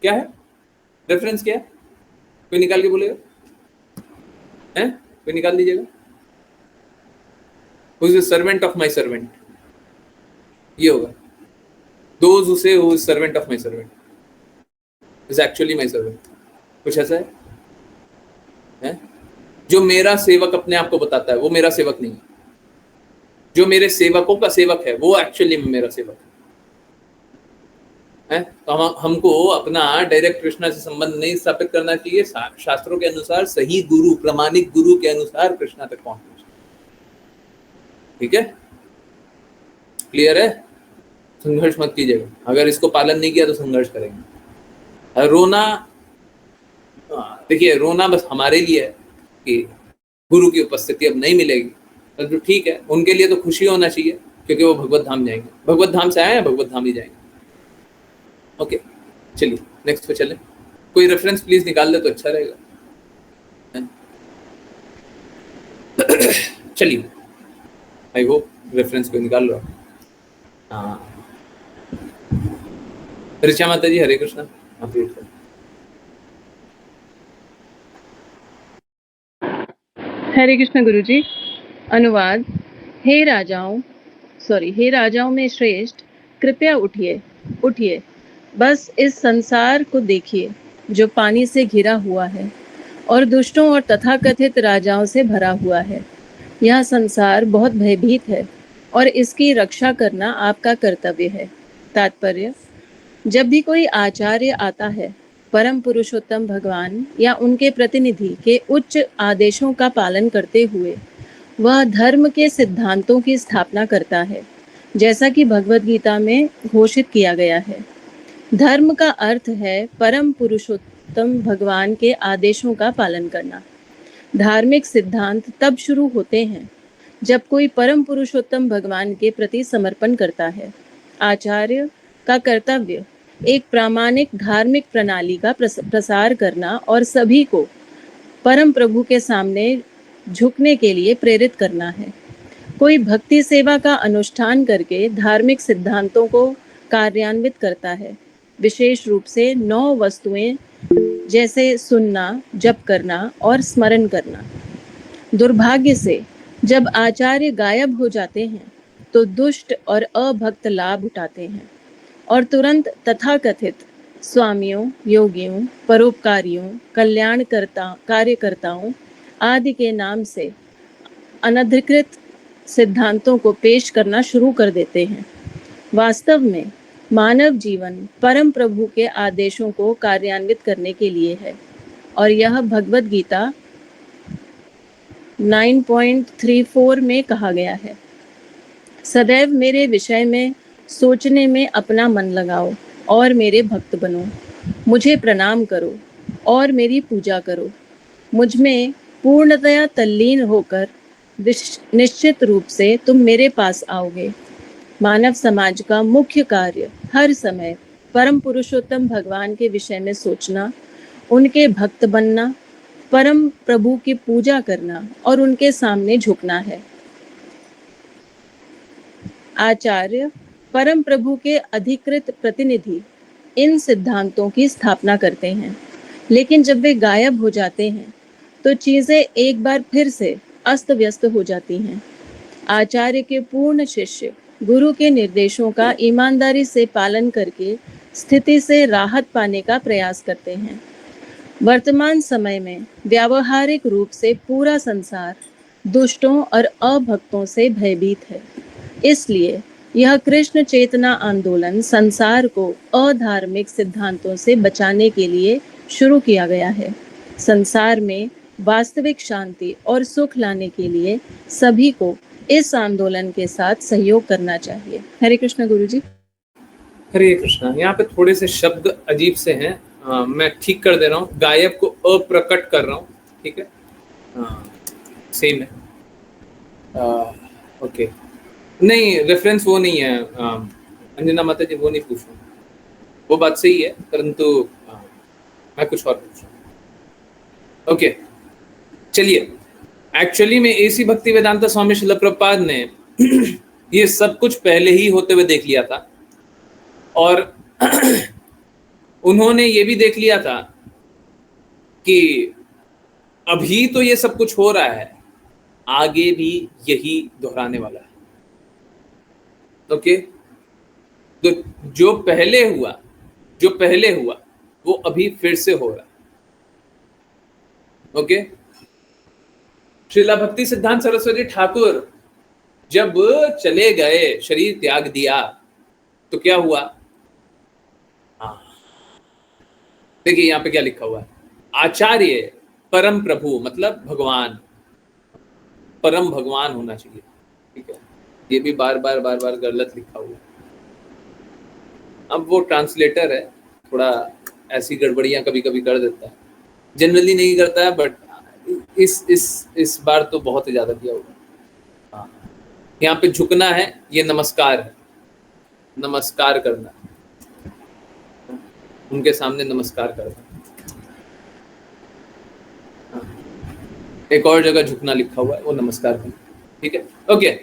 क्या है रेफरेंस? क्या है? कोई निकाल के बोलेगा? कोई निकाल दीजिएगा। Who is the servant of my servant? ये होगा, those who say who is servant of my servant is actually my servant। कुछ ऐसा है? जो मेरा सेवक अपने आप को बताता है वो मेरा सेवक नहीं है। जो मेरे सेवकों का सेवक है वो एक्चुअली मेरा सेवक है। तो हमको अपना डायरेक्ट कृष्णा से संबंध नहीं स्थापित करना चाहिए। शास्त्रों के अनुसार सही गुरु, प्रमाणिक गुरु के अनुसार कृष्णा तक पहुंचना चाहिए। ठीक है? क्लियर है? संघर्ष मत कीजिएगा। अगर इसको पालन नहीं किया तो संघर्ष करेंगे। रोना, देखिए रोना बस हमारे लिए है कि गुरु की उपस्थिति अब नहीं मिलेगी, तो ठीक है। उनके लिए तो खुशी होना चाहिए क्योंकि वो भगवत धाम जाएंगे, भगवत धाम से आए हैं, भगवत धाम ही जाएंगे। ओके, चलिए नेक्स्ट पे चलें। कोई रेफरेंस प्लीज निकाल दे तो अच्छा रहेगा। चलिए, आई होप रेफरेंस कोई निकाल लो। हाँ, ऋचा माता जी, हरे कृष्णा, आप read करो। हरे कृष्ण गुरुजी। अनुवाद। हे राजाओं में श्रेष्ठ, कृपया उठिए उठिए, बस इस संसार को देखिए जो पानी से घिरा हुआ है और दुष्टों और तथाकथित राजाओं से भरा हुआ है। यह संसार बहुत भयभीत है और इसकी रक्षा करना आपका कर्तव्य है। तात्पर्य: जब भी कोई आचार्य आता है, परम पुरुषोत्तम भगवान या उनके प्रतिनिधि के उच्च आदेशों का पालन करते हुए वह धर्म के सिद्धांतों की स्थापना करता है, जैसा कि भगवद गीता में घोषित किया गया है। धर्म का अर्थ है परम पुरुषोत्तम भगवान के आदेशों का पालन करना। धार्मिक सिद्धांत तब शुरू होते हैं जब कोई परम पुरुषोत्तम भगवान के प्रति समर्पण करता है। आचार्य का कर्तव्य एक प्रामाणिक धार्मिक प्रणाली का प्रसार करना और सभी को परम प्रभु के सामने झुकने के लिए प्रेरित करना है। कोई भक्ति सेवा का अनुष्ठान करके धार्मिक सिद्धांतों को कार्यान्वित करता है, विशेष रूप से 9 वस्तुएं जैसे सुनना, जप करना और स्मरण करना। दुर्भाग्य से जब आचार्य गायब हो जाते हैं तो दुष्ट और अभक्त लाभ उठाते हैं और तुरंत तथाकथित स्वामियों, योगियों, परोपकारियों, कार्यकर्ताओं आदि के नाम से अनधिकृत सिद्धांतों को पेश करना शुरू कर देते हैं। वास्तव में मानव जीवन परम प्रभु के आदेशों को कार्यान्वित करने के लिए है और यह भगवद गीता 9.34 में कहा गया है। सदैव मेरे विषय में सोचने में अपना मन लगाओ और मेरे भक्त बनो। मुझे प्रणाम करो और मेरी पूजा करो। मुझ में पूर्णतया तल्लीन होकर निश्चित रूप से तुम मेरे पास आओगे। मानव समाज का मुख्य कार्य हर समय परम पुरुषोत्तम भगवान के विषय में सोचना, उनके भक्त बनना, परम प्रभु की पूजा करना और उनके सामने झुकना है। आचार्य, परम प्रभु के अधिकृत प्रतिनिधि, इन सिद्धांतों की स्थापना करते हैं, लेकिन जब वे गायब हो जाते हैं तो चीजें एक बार फिर से अस्त व्यस्त हो जाती हैं। आचार्य के पूर्ण शिष्य गुरु के निर्देशों का ईमानदारी से पालन करके स्थिति से राहत पाने का प्रयास करते हैं। वर्तमान समय में व्यावहारिक रूप से पूरा संसार दुष्टों और अभक्तों से भयभीत है। इसलिए यह कृष्ण चेतना आंदोलन संसार को अधार्मिक सिद्धांतों से बचाने के लिए शुरू किया गया है। संसार में वास्तविक शांति और सुख लाने के लिए सभी को इस आंदोलन के साथ सहयोग करना चाहिए। हरे कृष्ण गुरुजी। हरे कृष्णा। यहाँ पे थोड़े से शब्द अजीब से हैं, मैं ठीक कर दे रहा हूँ। गायब को अप्रकट कर रहा हूँ, ठीक है? सेम है। ओके, नहीं रेफरेंस वो नहीं है अंजना माता जी, वो नहीं पूछ रहा, वो बात सही है, परंतु मैं कुछ और पूछ रहा हूँ। ओके, चलिए। एक्चुअली में एसी भक्ति वेदांता स्वामी श्रील प्रभुपाद ने ये सब कुछ पहले ही होते हुए देख लिया था और उन्होंने ये भी देख लिया था कि अभी तो ये सब कुछ हो रहा है, आगे भी यही दोहराने वाला है। ओके, तो जो पहले हुआ वो अभी फिर से हो रहा है। ओके, श्रीला भक्ति सिद्धांत सरस्वती ठाकुर जब चले गए, शरीर त्याग दिया, तो क्या हुआ? देखिए यहाँ पे क्या लिखा हुआ है, आचार्य परम प्रभु मतलब भगवान, परम भगवान होना चाहिए, ठीक है? ये भी बार बार गलत लिखा हुआ है। अब वो ट्रांसलेटर है, थोड़ा ऐसी गड़बड़ियां कभी कभी कर देता है, जनरली नहीं करता है, बट इस बार तो बहुत ही ज्यादा किया हुआ। हाँ, यहाँ पे झुकना है, ये नमस्कार है, नमस्कार करना, उनके सामने नमस्कार करना। एक और जगह झुकना लिखा हुआ है, वो नमस्कार करना, ठीक है। ओके,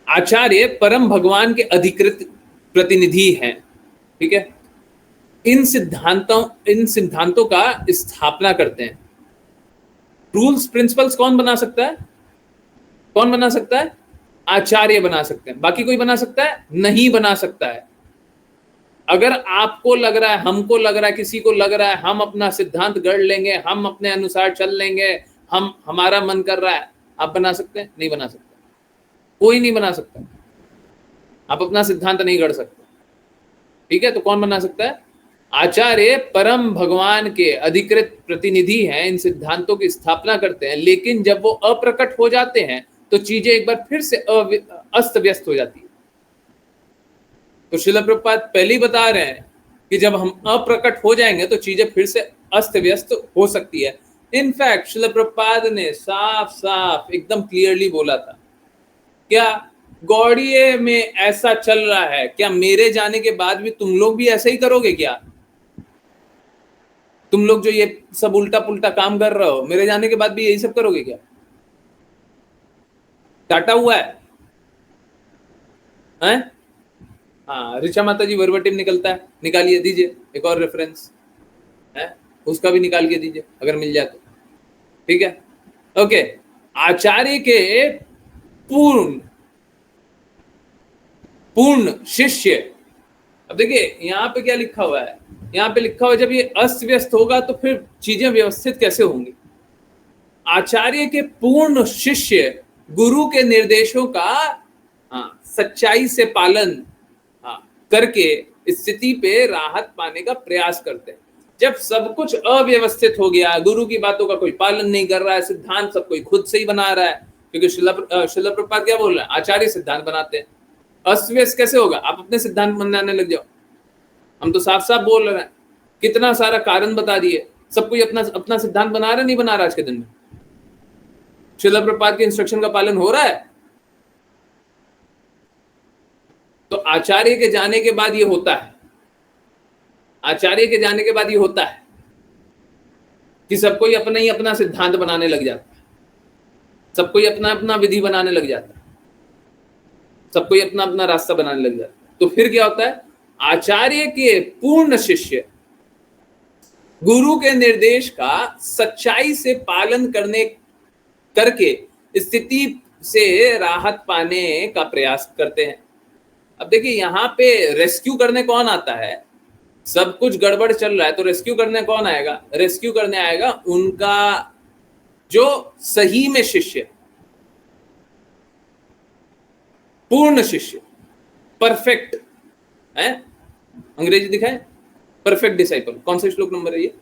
आचार्य परम भगवान के अधिकृत प्रतिनिधि हैं, ठीक है। इन सिद्धांतों का स्थापना करते हैं। रूल्स प्रिंसिपल्स कौन बना सकता है? कौन बना सकता है? आचार्य बना सकते हैं। बाकी कोई बना सकता है? नहीं बना सकता है। अगर आपको लग रहा है, हमको लग रहा है, किसी को लग रहा है हम अपना सिद्धांत गढ़ लेंगे, हम अपने अनुसार चल लेंगे, हमारा मन कर रहा है, आप बना सकते हैं? नहीं बना सकते, कोई नहीं बना सकता। आप अपना सिद्धांत नहीं गढ़ सकते, ठीक है। तो कौन बना सकता है? आचार्य परम भगवान के अधिकृत प्रतिनिधि हैं, इन सिद्धांतों की स्थापना करते हैं, लेकिन जब वो अप्रकट हो जाते हैं तो चीजें एक बार फिर से अस्त व्यस्त हो जाती है। तो श्रील प्रभुपाद पहले ही बता रहे हैं कि जब हम अप्रकट हो जाएंगे तो चीजें फिर से अस्त व्यस्त हो सकती है। इनफैक्ट श्रील प्रभुपाद ने साफ साफ एकदम क्लियरली बोला था, क्या गौड़िये में ऐसा चल रहा है, क्या मेरे जाने के बाद भी तुम लोग भी ऐसा ही करोगे? क्या तुम लोग जो ये सब उल्टा पुल्टा काम कर रहे हो, मेरे जाने के बाद भी यही सब करोगे क्या? काटा हुआ है, हैं? हाँ, ऋचा माता जी वर्बटिम निकलता है, निकालिए, दीजिए एक और रेफरेंस है, उसका भी निकाल के दीजिए अगर मिल जाए तो, ठीक है। ओके, आचार्य के पूर्ण शिष्य। अब देखिए यहाँ पे क्या लिखा हुआ है, यहाँ पे लिखा हुआ है जब ये अस्त व्यस्त होगा तो फिर चीजें व्यवस्थित कैसे होंगी? आचार्य के पूर्ण शिष्य गुरु के निर्देशों का सच्चाई से पालन करके स्थिति पे राहत पाने का प्रयास करते हैं। जब सब कुछ अव्यवस्थित हो गया, गुरु की बातों का कोई पालन नहीं कर रहा है, सिद्धांत सब कोई खुद से ही बना रहा है, क्योंकि श्रील प्रभुपाद क्या बोल रहे हैं? आचार्य सिद्धांत बनाते हैं। अस्त व्यस्त कैसे होगा? आप अपने सिद्धांत बनाने लग जाओ। हम तो साफ साफ बोल रहे हैं, कितना सारा कारण बता दिए, सब कोई अपना अपना सिद्धांत बना रहा नहीं बना रहा आज के दिन में? श्रील प्रभुपाद के इंस्ट्रक्शन का पालन हो रहा है? तो आचार्य के जाने के बाद ये होता है, आचार्य के जाने के बाद ये होता है कि सब कोई अपना ही अपना सिद्धांत बनाने लग जाता है, सब कोई अपना अपना विधि बनाने लग जाता है, सब कोई अपना अपना रास्ता बनाने लग जाता है। तो फिर क्या होता है? आचार्य के पूर्ण शिष्य गुरु के निर्देश का सच्चाई से पालन करके स्थिति से राहत पाने का प्रयास करते हैं। अब देखिए यहाँ पे रेस्क्यू करने कौन आता है? सब कुछ गड़बड़ चल रहा है तो रेस्क्यू करने कौन आएगा? रेस्क्यू करने आएगा उनका जो सही में शिष्य, पूर्ण शिष्य, परफेक्ट है। अंग्रेजी दिखाए, परफेक्ट डिसाइपल। कौन सा श्लोक नंबर है ये?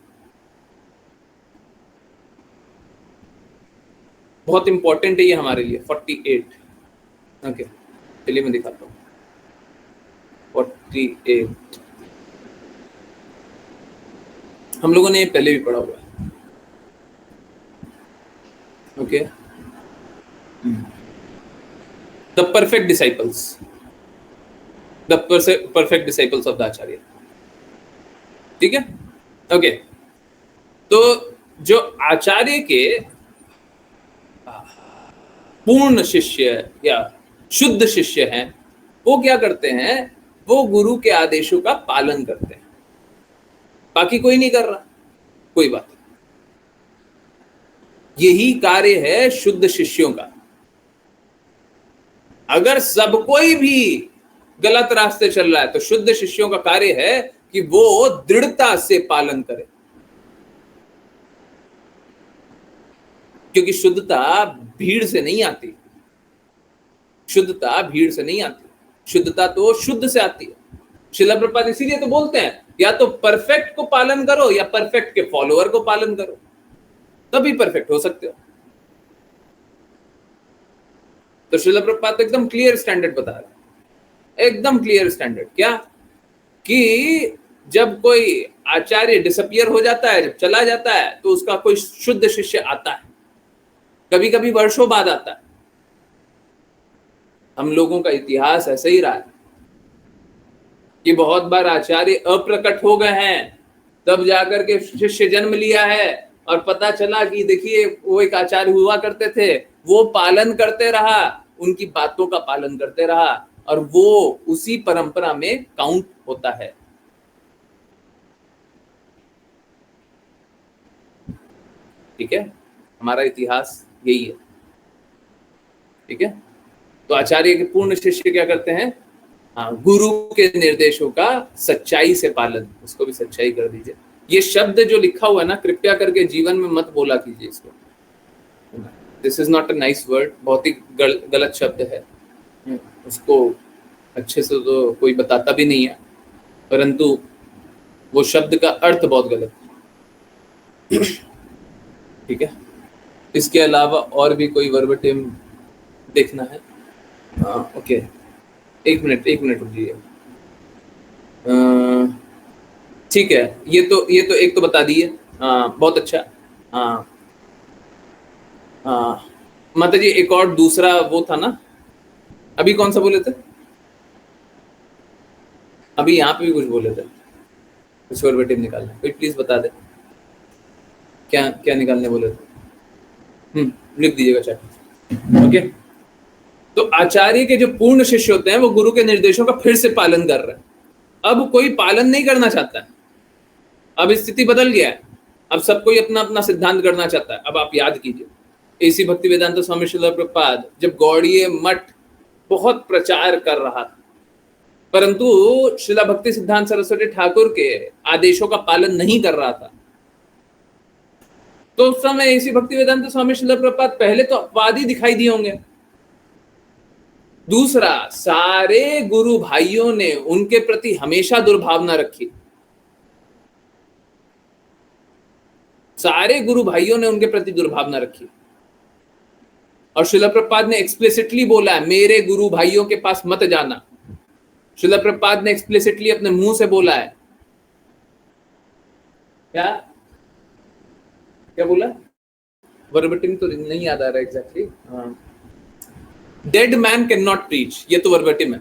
बहुत इंपॉर्टेंट है ये हमारे लिए, 48। ओके, चलिए मैं दिखाता हूँ। 48 हम लोगों ने पहले भी पढ़ा हुआ है। Okay, the perfect disciples, the perfect disciples of the acharya, ठीक है। ओके, तो जो आचार्य के पूर्ण शिष्य या शुद्ध शिष्य हैं, वो क्या करते हैं? वो गुरु के आदेशों का पालन करते हैं। बाकी कोई नहीं कर रहा, कोई बात नहीं। यही कार्य है शुद्ध शिष्यों का। अगर सब कोई भी गलत रास्ते चल रहा है तो शुद्ध शिष्यों का कार्य है कि वो दृढ़ता से पालन करे, क्योंकि शुद्धता भीड़ से नहीं आती, शुद्धता भीड़ से नहीं आती, शुद्धता तो शुद्ध से आती है। श्रील प्रभुपाद इसीलिए तो बोलते हैं या तो परफेक्ट को पालन करो या परफेक्ट के फॉलोअर को पालन करो, तभी परफेक्ट हो सकते हो। तो श्रील प्रभुपाद तो एकदम क्लियर स्टैंडर्ड बता रहे हैं, एकदम क्लियर स्टैंडर्ड। क्या कि जब कोई आचार्य डिसअपियर हो जाता है, जब चला जाता है, तो उसका कोई शुद्ध शिष्य आता है, कभी कभी वर्षों बाद आता है। हम लोगों का इतिहास ऐसे ही रहा है कि बहुत बार आचार्य अप्रकट हो गए हैं, तब जाकर के शिष्य जन्म लिया है और पता चला कि देखिए वो एक आचार्य हुआ करते थे, वो पालन करते रहा, उनकी बातों का पालन करते रहा और वो उसी परंपरा में काउंट होता है। ठीक है, हमारा इतिहास यही है। ठीक है, तो आचार्य के पूर्ण शिष्य क्या करते हैं? हाँ, गुरु के निर्देशों का सच्चाई से पालन, उसको भी सच्चाई कर दीजिए। ये शब्द जो लिखा हुआ है ना, कृपया करके जीवन में मत बोला कीजिए इसको। This is not a nice word, बहुत ही गलत शब्द है। उसको अच्छे से तो कोई बताता भी नहीं है, परंतु वो शब्द का अर्थ बहुत गलत है। ठीक है, इसके अलावा और भी कोई वर्बटिम देखना है? ओके, एक मिनट रुकिए। ठीक है, ये तो एक तो बता दिए। बहुत अच्छा। माता जी एक और दूसरा वो था ना, अभी कौन सा बोले थे? अभी यहाँ पे भी कुछ बोले थे, कुछ वर्बटिम निकालना, कोई प्लीज बता दे क्या क्या निकालने बोले थे। लिख दीजिएगा चैट। ओके, तो आचार्य के जो पूर्ण शिष्य होते हैं वो गुरु के निर्देशों का फिर से पालन कर रहे हैं। अब कोई पालन नहीं करना चाहता है, अब स्थिति बदल गया है, अब सब कोई अपना अपना सिद्धांत करना चाहता है। अब आप याद कीजिए, एसी भक्ति वेदांत स्वामी श्रील प्रभुपाद जब गौड़ीय मठ बहुत प्रचार कर रहा था, परंतु श्रीला भक्ति सिद्धांत सरस्वती ठाकुर के आदेशों का पालन नहीं कर रहा था, तो उस समय एसी भक्ति वेदांत स्वामी श्रील प्रभुपाद पहले तो अपवादी दिखाई दिए होंगे। दूसरा, सारे गुरु भाइयों ने उनके प्रति हमेशा दुर्भावना रखी, सारे गुरु भाइयों ने उनके प्रति दुर्भावना रखी। और श्रील प्रभुपाद ने एक्सप्लिसिटली बोला है, मेरे गुरु भाइयों के पास मत जाना। श्रील प्रभुपाद ने एक्सप्लिसिटली अपने मुंह से बोला है। क्या क्या बोला? वर्बटिम तो नहीं याद आ रहा exactly. Dead man can not preach, ये तो वर्बटिम है।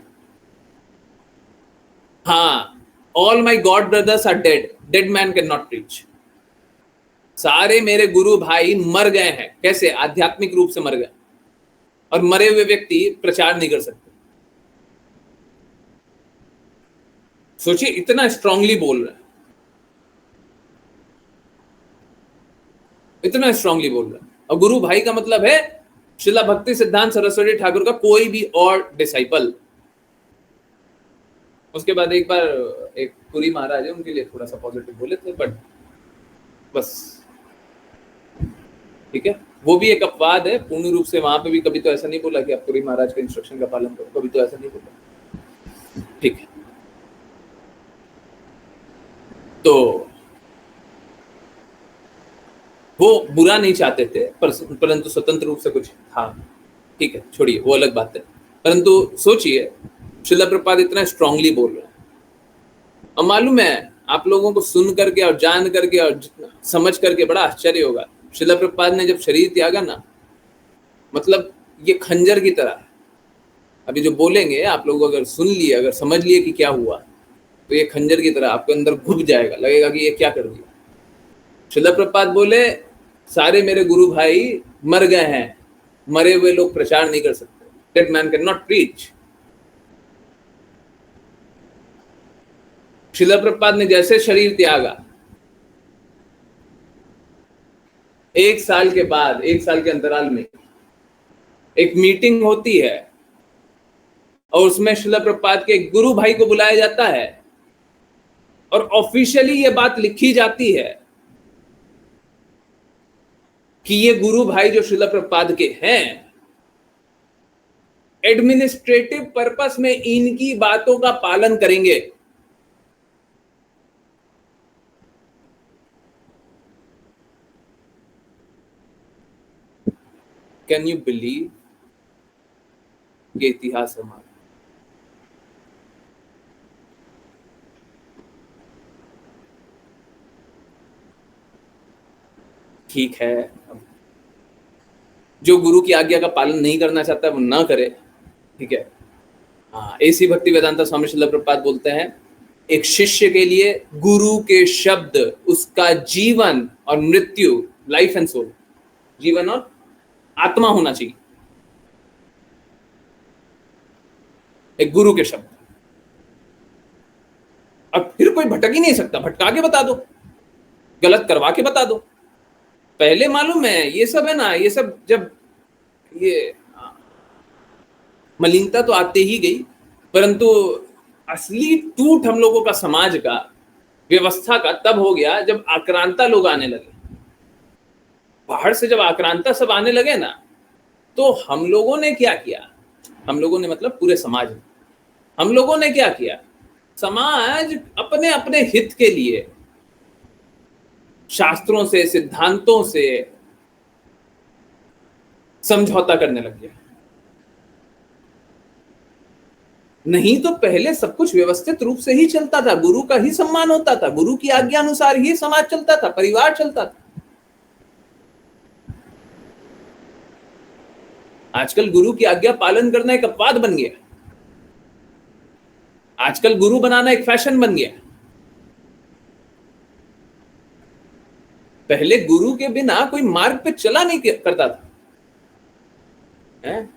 हाँ, all my god brothers are dead, dead man can not preach. सारे मेरे गुरु भाई मर गए हैं। कैसे? आध्यात्मिक रूप से मर गए, और मरे हुए व्यक्ति प्रचार नहीं कर सकते। सोचिए, इतना स्ट्रांगली बोल रहे हैं, इतना स्ट्रांगली बोल रहे हैं। और गुरु भाई का मतलब है श्रीला भक्ति सिद्धांत सरस्वती ठाकुर का कोई भी और डिसाइपल। उसके बाद एक बार एक पुरी महाराज है, उनके लिए थोड़ा सा पॉजिटिव बोले थे, बट बस ठीक है, वो भी एक अपवाद है पूर्ण रूप से। वहां पे भी कभी तो ऐसा नहीं बोला कि आप पुरी महाराज के इंस्ट्रक्शन का पालन करो, कभी तो ऐसा नहीं बोला। ठीक है, तो वो बुरा नहीं चाहते थे, परंतु स्वतंत्र रूप से कुछ था। ठीक है, छोड़िए, वो अलग बात है। परंतु सोचिए, श्रील प्रभुपाद इतना स्ट्रांगली बोल रहे हैं, और मालूम है आप लोगों को सुन करके और जान करके और समझ करके बड़ा आश्चर्य होगा। श्रील प्रभुपाद ने जब शरीर त्यागा ना, मतलब ये खंजर की तरह, अभी जो बोलेंगे आप लोग अगर सुन लिए, अगर समझ लिए कि क्या हुआ, तो ये खंजर की तरह आपके अंदर घुस जाएगा, लगेगा कि ये क्या कर दिया। श्रील प्रभुपाद बोले, सारे मेरे गुरु भाई मर गए हैं, मरे हुए लोग प्रचार नहीं कर सकते, dead man can not preach. Srila Prabhupada ने जैसे शरीर त्यागा, एक साल के बाद, एक साल के अंतराल में एक मीटिंग होती है, और उसमें श्रील प्रभुपाद के गुरु भाई को बुलाया जाता है, और ऑफिशियली ये बात लिखी जाती है कि ये गुरु भाई जो श्रील प्रभुपाद के हैं, एडमिनिस्ट्रेटिव पर्पस में इनकी बातों का पालन करेंगे। Can you believe? ये इतिहास है हमारा। ठीक है, जो गुरु की आज्ञा का पालन नहीं करना चाहता वो ना करे, ठीक है। हाँ, ऐसी भक्ति वेदांता स्वामी श्रील प्रभुपाद बोलते हैं, एक शिष्य के लिए गुरु के शब्द उसका जीवन और मृत्यु, लाइफ एंड सोल, जीवन और आत्मा होना चाहिए, एक गुरु के शब्द। अब फिर कोई भटक ही नहीं सकता, भटका के बता दो, गलत करवा के बता दो। पहले मालूम है ये सब है ना, ये सब जब ये मलिनता तो आते ही गई, परंतु असली टूट हम लोगों का, समाज का, व्यवस्था का तब हो गया जब आक्रांता लोग आने लगे। बाहर से जब आक्रांता सब आने लगे ना, तो हम लोगों ने क्या किया, हम लोगों ने मतलब पूरे समाज में, हम लोगों ने क्या किया, समाज अपने अपने हित के लिए शास्त्रों से, सिद्धांतों से समझौता करने लग गया। नहीं तो पहले सब कुछ व्यवस्थित रूप से ही चलता था, गुरु का ही सम्मान होता था, गुरु की आज्ञा अनुसार ही समाज चलता था, परिवार चलता था। आजकल गुरु की आज्ञा पालन करना एक अपवाद बन गया, आजकल गुरु बनाना एक फैशन बन गया। पहले गुरु के बिना कोई मार्ग पे चला नहीं करता था, है?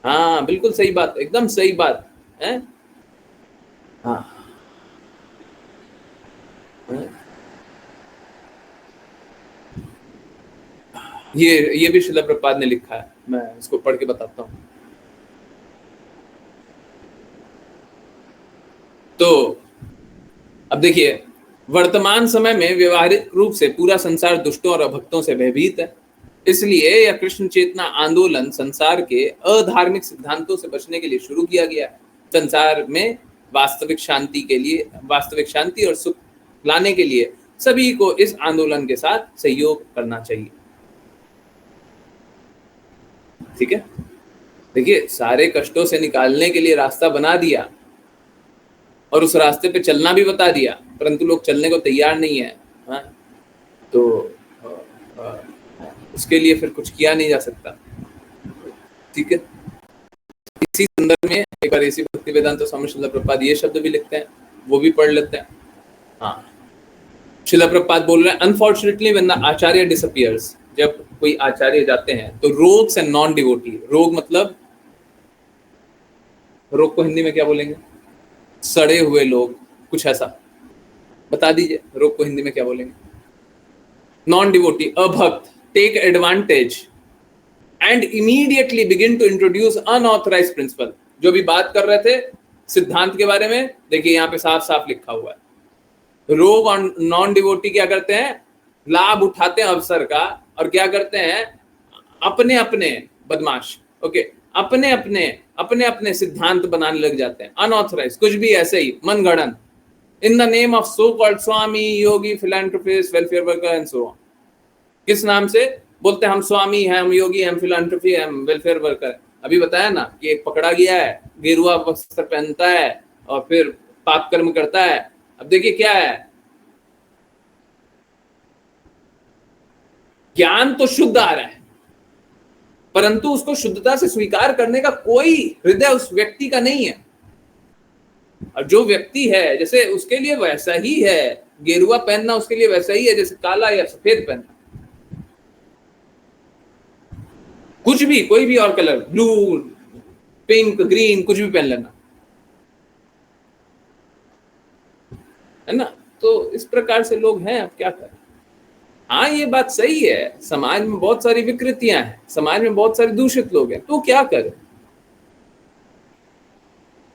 हाँ बिल्कुल सही बात, एकदम सही बात है। हाँ, ये भी श्रील प्रभुपाद ने लिखा है, मैं इसको पढ़ के बताता हूं। तो अब देखिए, वर्तमान समय में व्यवहारिक रूप से पूरा संसार दुष्टों और अभक्तों से भयभीत है। इसलिए यह कृष्ण चेतना आंदोलन संसार के अधार्मिक सिद्धांतों से बचने के लिए शुरू किया गया है। संसार में वास्तविक शांति के लिए, वास्तविक शांति और सुख लाने के लिए सभी को इस आंदोलन के साथ सहयोग करना चाहिए। ठीक है, देखिए, सारे कष्टों से निकालने के लिए रास्ता बना दिया और उस रास्ते पे चलना भी बता दिया, परंतु लोग चलने को तैयार नहीं है। हाँ? तो उसके लिए फिर कुछ किया नहीं जा सकता। ठीक है, इसी संदर्भ में एक बार ऐसी भक्ति वेदांता स्वामी श्रील प्रभुपाद ये शब्द भी लिखते हैं, वो भी पढ़ लेते हैं। हाँ, श्रील प्रभुपाद बोल रहे हैं, unfortunately when the Acharya disappears, जब कोई आचार्य जाते हैं तो रोग्स एंड नॉन डिवोटी, रोग मतलब, रोग को हिंदी में क्या बोलेंगे, सड़े हुए लोग, कुछ ऐसा बता दीजिए, रोग को हिंदी में क्या बोलेंगे। नॉन डिवोटी, अभक्त, take advantage and immediately begin to introduce unauthorized principle. जो भी बात कर रहे थे सिद्धांत के बारे में, देखिए यहाँ पे साफ साफ लिखा हुआ है। रोग और नॉन डिवोटी क्या करते हैं, लाभ उठाते हैं अवसर का, और क्या करते हैं, अपने अपने बदमाश, ओके, अपने अपने सिद्धांत बनाने लग जाते हैं, अनऑथराइज, कुछ भी ऐसे ही मनगढ़ंत, in the name of so called swami, yogi, philanthropist, welfare worker and so on. किस नाम से बोलते हैं, हम स्वामी हैं, हम योगी, हम फिलैंथ्रोपी, हम वेलफेयर वर्कर। अभी बताया ना कि एक पकड़ा गया है, गेरुआ वस्त्र पहनता है और फिर पाप कर्म करता है। अब देखिए क्या है, ज्ञान तो शुद्ध आ रहा है, परंतु उसको शुद्धता से स्वीकार करने का कोई हृदय उस व्यक्ति का नहीं है। और जो व्यक्ति है, जैसे उसके लिए वैसा ही है, गेरुआ पहनना उसके लिए वैसा ही है जैसे काला या सफेद पहनना, कुछ भी, कोई भी और कलर, ब्लू, पिंक, ग्रीन, कुछ भी पहन लेना, है ना। तो इस प्रकार से लोग हैं, अब क्या करें। हाँ, ये बात सही है, समाज में बहुत सारी विकृतियां हैं, समाज में बहुत सारे दूषित लोग हैं, तो क्या करें,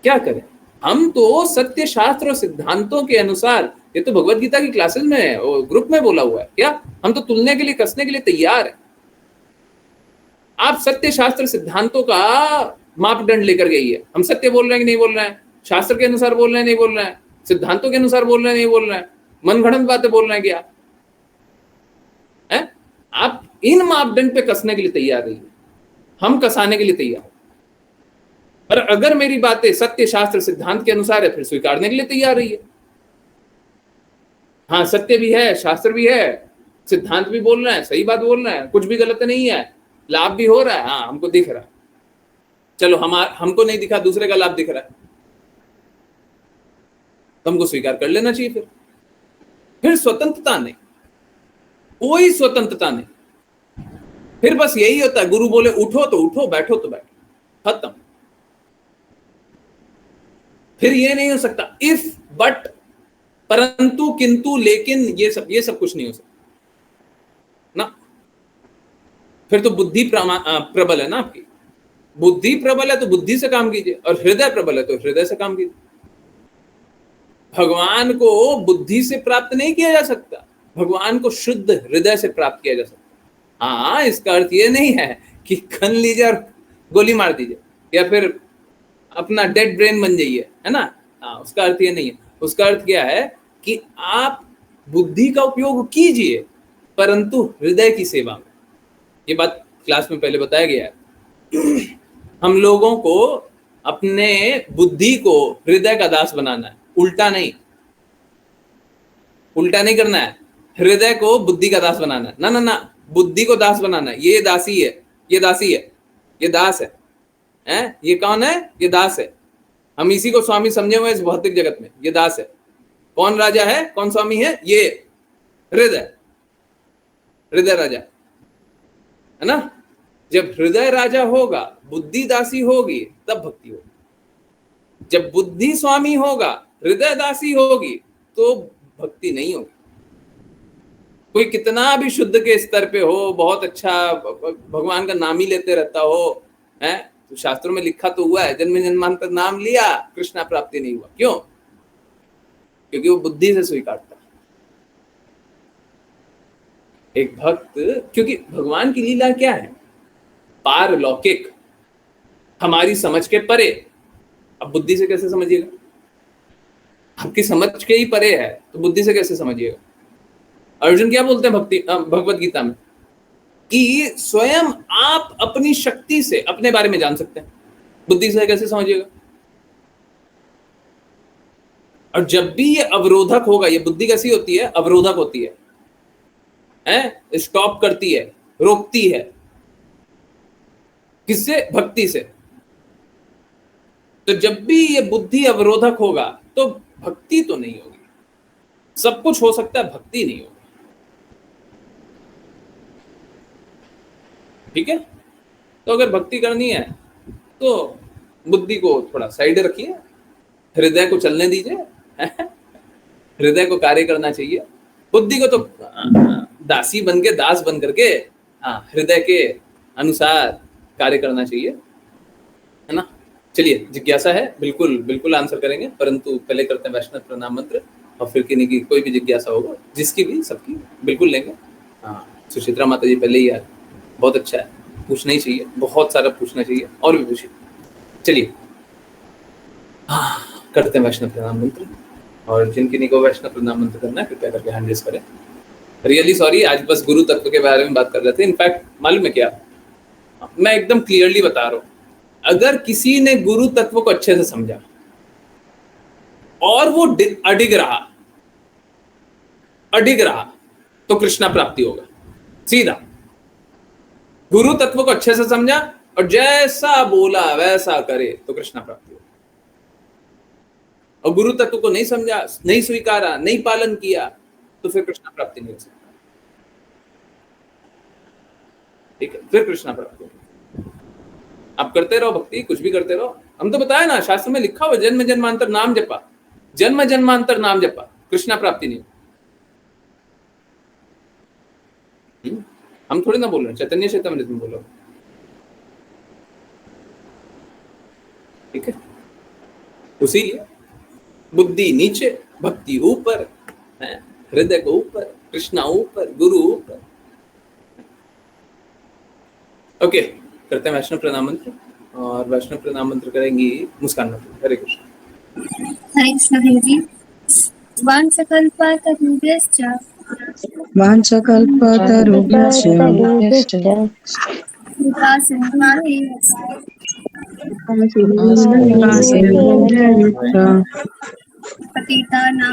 क्या करें। हम तो सत्य शास्त्र और सिद्धांतों के अनुसार, ये तो भगवत गीता की क्लासेस में ग्रुप में बोला हुआ है, क्या हम तो तुलने के लिए, कसने के लिए तैयार है। आप सत्य शास्त्र सिद्धांतों का मापदंड लेकर गई है, हम सत्य बोल रहे हैं कि नहीं बोल रहे हैं, शास्त्र के अनुसार बोल रहे हैं नहीं बोल रहे हैं, सिद्धांतों के अनुसार बोल रहे हैं नहीं बोल रहे हैं, मनगढ़ंत बातें बोल रहे हैं क्या है। आप इन मापदंड पे कसने के लिए तैयार रहिए, हम कसाने के लिए तैयार। पर अगर मेरी बातें सत्य शास्त्र सिद्धांत के अनुसार है, फिर स्वीकारने के लिए तैयार रहिए। हाँ, सत्य भी है, शास्त्र भी है, सिद्धांत भी बोल रहे हैं, सही बात बोल रहे हैं, कुछ भी गलत नहीं है, लाभ भी हो रहा है, हाँ हमको दिख रहा है, चलो हमको नहीं दिखा, दूसरे का लाभ दिख रहा है, तो हमको स्वीकार कर लेना चाहिए। फिर स्वतंत्रता नहीं, कोई स्वतंत्रता नहीं। फिर बस यही होता है, गुरु बोले उठो तो उठो, बैठो तो बैठो, खत्म। फिर ये नहीं हो सकता इफ, बट, परंतु, किंतु, लेकिन, ये सब कुछ नहीं हो सकता ना। फिर तो बुद्धि प्रबल है ना आपकी। बुद्धि प्रबल है तो बुद्धि से काम कीजिए, और हृदय प्रबल है तो हृदय से काम कीजिए। भगवान को बुद्धि से प्राप्त नहीं किया जा सकता, भगवान को शुद्ध हृदय से प्राप्त किया जा सकता। हाँ, इसका अर्थ ये नहीं है कि खन लीजिए और गोली मार दीजिए, या फिर अपना डेड ब्रेन बन जाइए, है ना। हाँ, उसका अर्थ ये नहीं है। उसका अर्थ क्या है कि आप बुद्धि का उपयोग कीजिए, परंतु हृदय की सेवा में। ये बात क्लास में पहले बताया गया है। हम लोगों को अपने बुद्धि को हृदय का दास बनाना है, उल्टा नहीं। उल्टा नहीं करना है, हृदय को बुद्धि का दास बनाना है। ना ना ना, बुद्धि को दास बनाना है। ये दासी है, ये दासी है, ये दास है, हैं? ये कौन है? ये दास है। हम इसी को स्वामी समझे हुए इस भौतिक जगत में। ये दास है। कौन राजा है, कौन स्वामी है? ये हृदय, हृदय राजा है ना। जब हृदय राजा होगा, बुद्धि दासी होगी, तब भक्ति होगी। जब बुद्धि स्वामी होगा, हृदय दासी होगी, तो भक्ति नहीं होगी। कोई कितना भी शुद्ध के स्तर पे हो, बहुत अच्छा भगवान का नाम ही लेते रहता हो, है, तो शास्त्रों में लिखा तो हुआ है, जन्म जन्मांतर नाम लिया, कृष्णा प्राप्ति नहीं हुआ। क्यों? क्योंकि वो बुद्धि से स्वीकारता है। एक भक्त, क्योंकि भगवान की लीला क्या है? पारलौकिक, हमारी समझ के परे। अब बुद्धि से कैसे समझिएगा? आपकी समझ के ही परे है, तो बुद्धि से कैसे समझिएगा? अर्जुन क्या बोलते हैं भगवत गीता में, कि स्वयं आप अपनी शक्ति से अपने बारे में जान सकते हैं, बुद्धि से कैसे समझिएगा? और जब भी ये अवरोधक होगा, ये बुद्धि कैसी होती है? अवरोधक होती है, स्टॉप करती है, रोकती है। किससे? भक्ति से। तो जब भी ये बुद्धि अवरोधक होगा, तो भक्ति तो नहीं होगी। सब कुछ हो सकता है, भक्ति नहीं होगी। ठीक है? तो अगर भक्ति करनी है तो बुद्धि को थोड़ा साइड रखिए, हृदय को चलने दीजिए। हृदय को कार्य करना चाहिए, बुद्धि को तो दासी बन के, दास बन करके हृदय के अनुसार कार्य करना चाहिए, है ना। चलिए, जिज्ञासा है, बिल्कुल बिल्कुल आंसर करेंगे, परंतु पहले करते हैं वैष्णव प्रणाम मंत्र, और फिर किन्हीं की कोई भी जिज्ञासा होगा, जिसकी भी, सबकी बिल्कुल लेंगे। हाँ, सुचित्रा माता जी पहले ही यार, बहुत अच्छा है, पूछना ही चाहिए, बहुत सारा पूछना चाहिए, और भी पूछिए। चलिए, करते हैं वैष्णव प्रणाम मंत्र, और जिनकी को वैष्णव प्रणाम मंत्र करना है कृपया करके हैंड रेज करें। रियली सॉरी, आज बस गुरु तत्व के बारे में बात कर रहे थे। इनफैक्ट मालूम है क्या, मैं एकदम क्लियरली बता रहा हूं, अगर किसी ने गुरु तत्व को अच्छे से समझा और वो अडिग रहा तो कृष्णा प्राप्ति होगा। सीधा गुरु तत्व को अच्छे से समझा और जैसा बोला वैसा करे तो कृष्णा प्राप्ति होगा। और गुरु तत्व को नहीं समझा, नहीं स्वीकारा, नहीं पालन किया, तो फिर कृष्णा प्राप्ति नहीं हो सकती। ठीक है, फिर कृष्णा प्राप्ति होगी। आप करते रहो भक्ति, कुछ भी करते रहो। हम तो बताया ना, शास्त्र में लिखा हुआ, जन्म जन्मांतर नाम जपा, जन्म जन्मांतर नाम जपा, कृष्णा प्राप्ति नहीं। हम थोड़ी ना बोल रहे हैं, चैतन्य चैतन्य में बोलो। ठीक है, उसी बुद्धि नीचे, भक्ति ऊपर, हृदय को ऊपर, कृष्णा ऊपर, गुरु ऊपर। ओके, करते हैं वैष्णव प्रणाम मंत्र, और वैष्णव प्रणाम मंत्र करेंगी मुस्कान मंत्र। हरे कृष्ण। हरे कृष्ण देव जी। वाञ्छकल्पतरुभ्यश्च पतितानां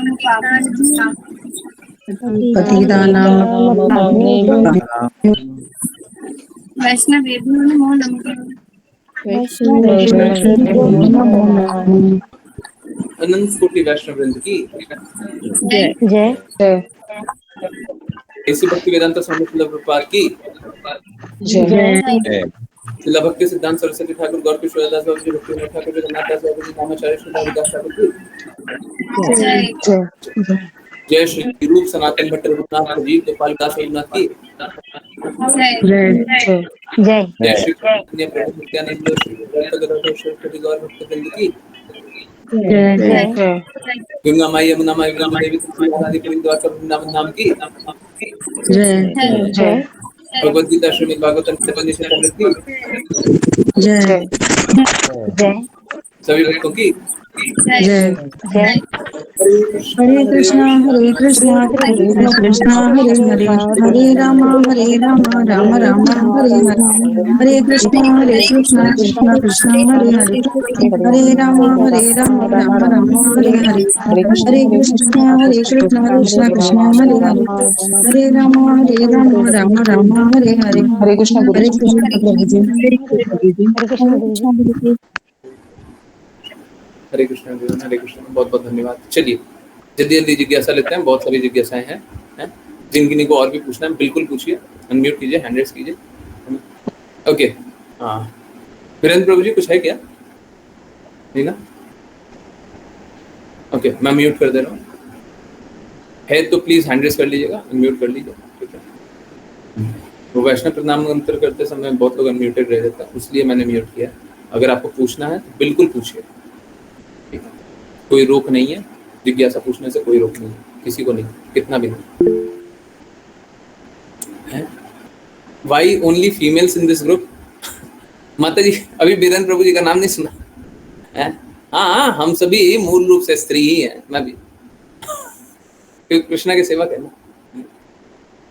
वैष्णवेभ्यो नमो नमः। अनंत कोटि वैष्णव वृंद की जय जय जय ऐसी भक्ति वेदांत स्वामी शिला प्रभुपाद की जय जय शिला भक्ति सिद्धांत सरस्वती ठाकुर गौर किशोर दास बाबू जी भक्ति विनोद ठाकुर जगन्नाथ दास बाबू जी नामाचार्य श्री हरिदास ठाकुर की जय जय जय श्री रूप सनातन भट्ट रघुनाथ जी गोपाल दास रघुनाथ की जय जय जय जय श्री चैतन्य प्रभु नित्यानंद श्री अद्वैत गदाधर श्री गौर भक्त वृंद की जय जय गंगा माई यमुना माई वृंद देवी तुलसी रानी पुरी द्वारका वृंदावन नाम की जय जय भगवद गीता श्रीमद् भागवतम चैतन्य चरितामृत की जय जय सभी भक्तों की जय जय हरे कृष्णा कृष्णा कृष्णा हरे हरे हरे राम राम राम हरे हरे हरे कृष्णा कृष्णा कृष्णा हरे हरे हरे राम राम राम हरे हरे हरे कृष्णा कृष्णा कृष्णा हरे हरे हरे राम राम राम हरे हरे हरे कृष्णा गुरु हरे जी कृष्णा प्रभु जी हरे कृष्णा प्रभु जी हरे कृष्ण बहुत बहुत धन्यवाद। चलिए जल्दी जल्दी जिज्ञासा लेते हैं, बहुत सारी जिज्ञासाएं हैं। जिन किन्हीं को और भी पूछना है बिल्कुल पूछिए, अनम्यूट कीजिए, हैंड रेस कीजिए। ओके हाँ वीरेंद्र प्रभु जी कुछ है क्या? नहीं ना? ओके मैं म्यूट कर दे रहा हूँ, है तो प्लीज हैंड रेस कर लीजिएगा, अनम्यूट कर लीजिए। ठीक है, वो वैष्णव प्रणाम मंत्र करते समय बहुत लोग अनम्यूटेड रह जाता है, इसलिए मैंने म्यूट किया। अगर आपको पूछना है तो बिल्कुल पूछिए, ठीक है? कोई रोक नहीं है, जिज्ञासा पूछने से कोई रोक नहीं है, किसी को नहीं, कितना भी नहीं। Why only females in this group? माता जी अभी बीरेंद्र प्रभु जी का नाम नहीं सुना है? हाँ हम सभी मूल रूप से स्त्री ही हैं, मैं भी, क्योंकि कृष्णा की सेवा करना।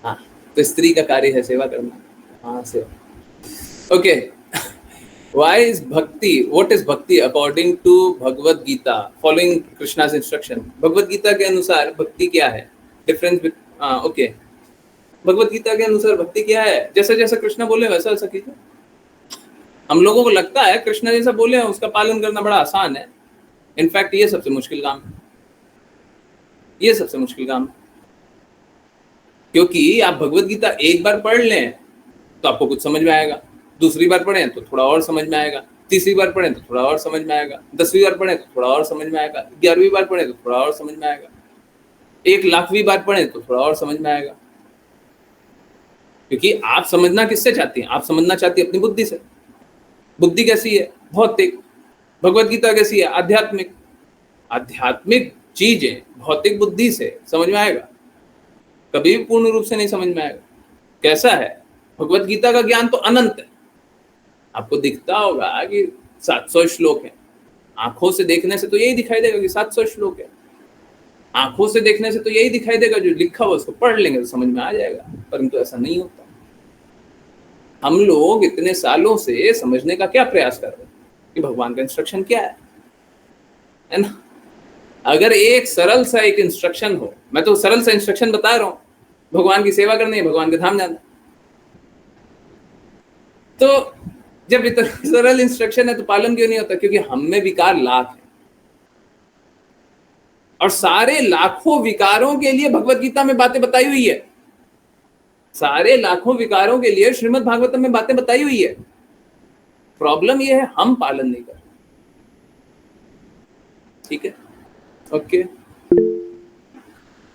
हाँ तो स्त्री का कार्य है सेवा करना। हाँ सेवा। Okay why is bhakti, what is bhakti according to Bhagavad Gita following Krishna's instruction? Bhagavad Gita के अनुसार भक्ति क्या है? डिफरेंस ओके भगवद गीता के अनुसार भक्ति क्या है? जैसे जैसे कृष्ण बोले वैसा वैसा कीजिए। हम लोगों को लगता है कृष्ण जैसा बोले हैं उसका पालन करना बड़ा आसान है, इनफैक्ट ये सबसे मुश्किल काम है, ये सबसे मुश्किल काम है। क्योंकि आप भगवद गीता एक बार पढ़ लें तो आपको कुछ समझ में आएगा, दूसरी बार पढ़ें तो थोड़ा और समझ में आएगा, तीसरी बार पढ़ें तो थोड़ा और समझ में आएगा, 10वीं बार पढ़ें तो थोड़ा और समझ में आएगा, 11वीं बार पढ़ें तो थोड़ा और समझ में आएगा, 1,00,000वीं बार पढ़ें तो थोड़ा और समझ में आएगा। क्योंकि आप समझना किससे चाहती हैं? आप समझना चाहती हैं अपनी बुद्धि से। बुद्धि कैसी है? भौतिक। भगवद गीता कैसी है? आध्यात्मिक। आध्यात्मिक चीजें भौतिक बुद्धि से समझ में आएगा, कभी भी पूर्ण रूप से नहीं समझ में आएगा। कैसा है? भगवद गीता का ज्ञान तो अनंत है, आपको दिखता होगा कि 700 श्लोक है, आंखों से देखने से तो यही दिखाई देगा कि 700 श्लोक है, आंखों से देखने से तो यही दिखाई देगा, जो लिखा हुआ उसको पढ़ लेंगे तो समझ में आ जाएगा, परंतु ऐसा नहीं होता। हम लोग इतने सालों से समझने का क्या प्रयास कर रहे हैं कि भगवान का इंस्ट्रक्शन क्या है ना? अगर एक सरल सा एक इंस्ट्रक्शन हो, मैं तो सरल सा इंस्ट्रक्शन बता रहा हूं, भगवान की सेवा करनी है, भगवान के धाम जाना, तो जब इतना सरल इंस्ट्रक्शन है तो पालन क्यों नहीं होता? क्योंकि हम में विकार लाख है, और सारे लाखों विकारों के लिए भगवत गीता में बातें बताई हुई है, सारे लाखों विकारों के लिए श्रीमद् भागवतम में बातें बताई हुई है। प्रॉब्लम यह है हम पालन नहीं कर रहे। ठीक है, ओके।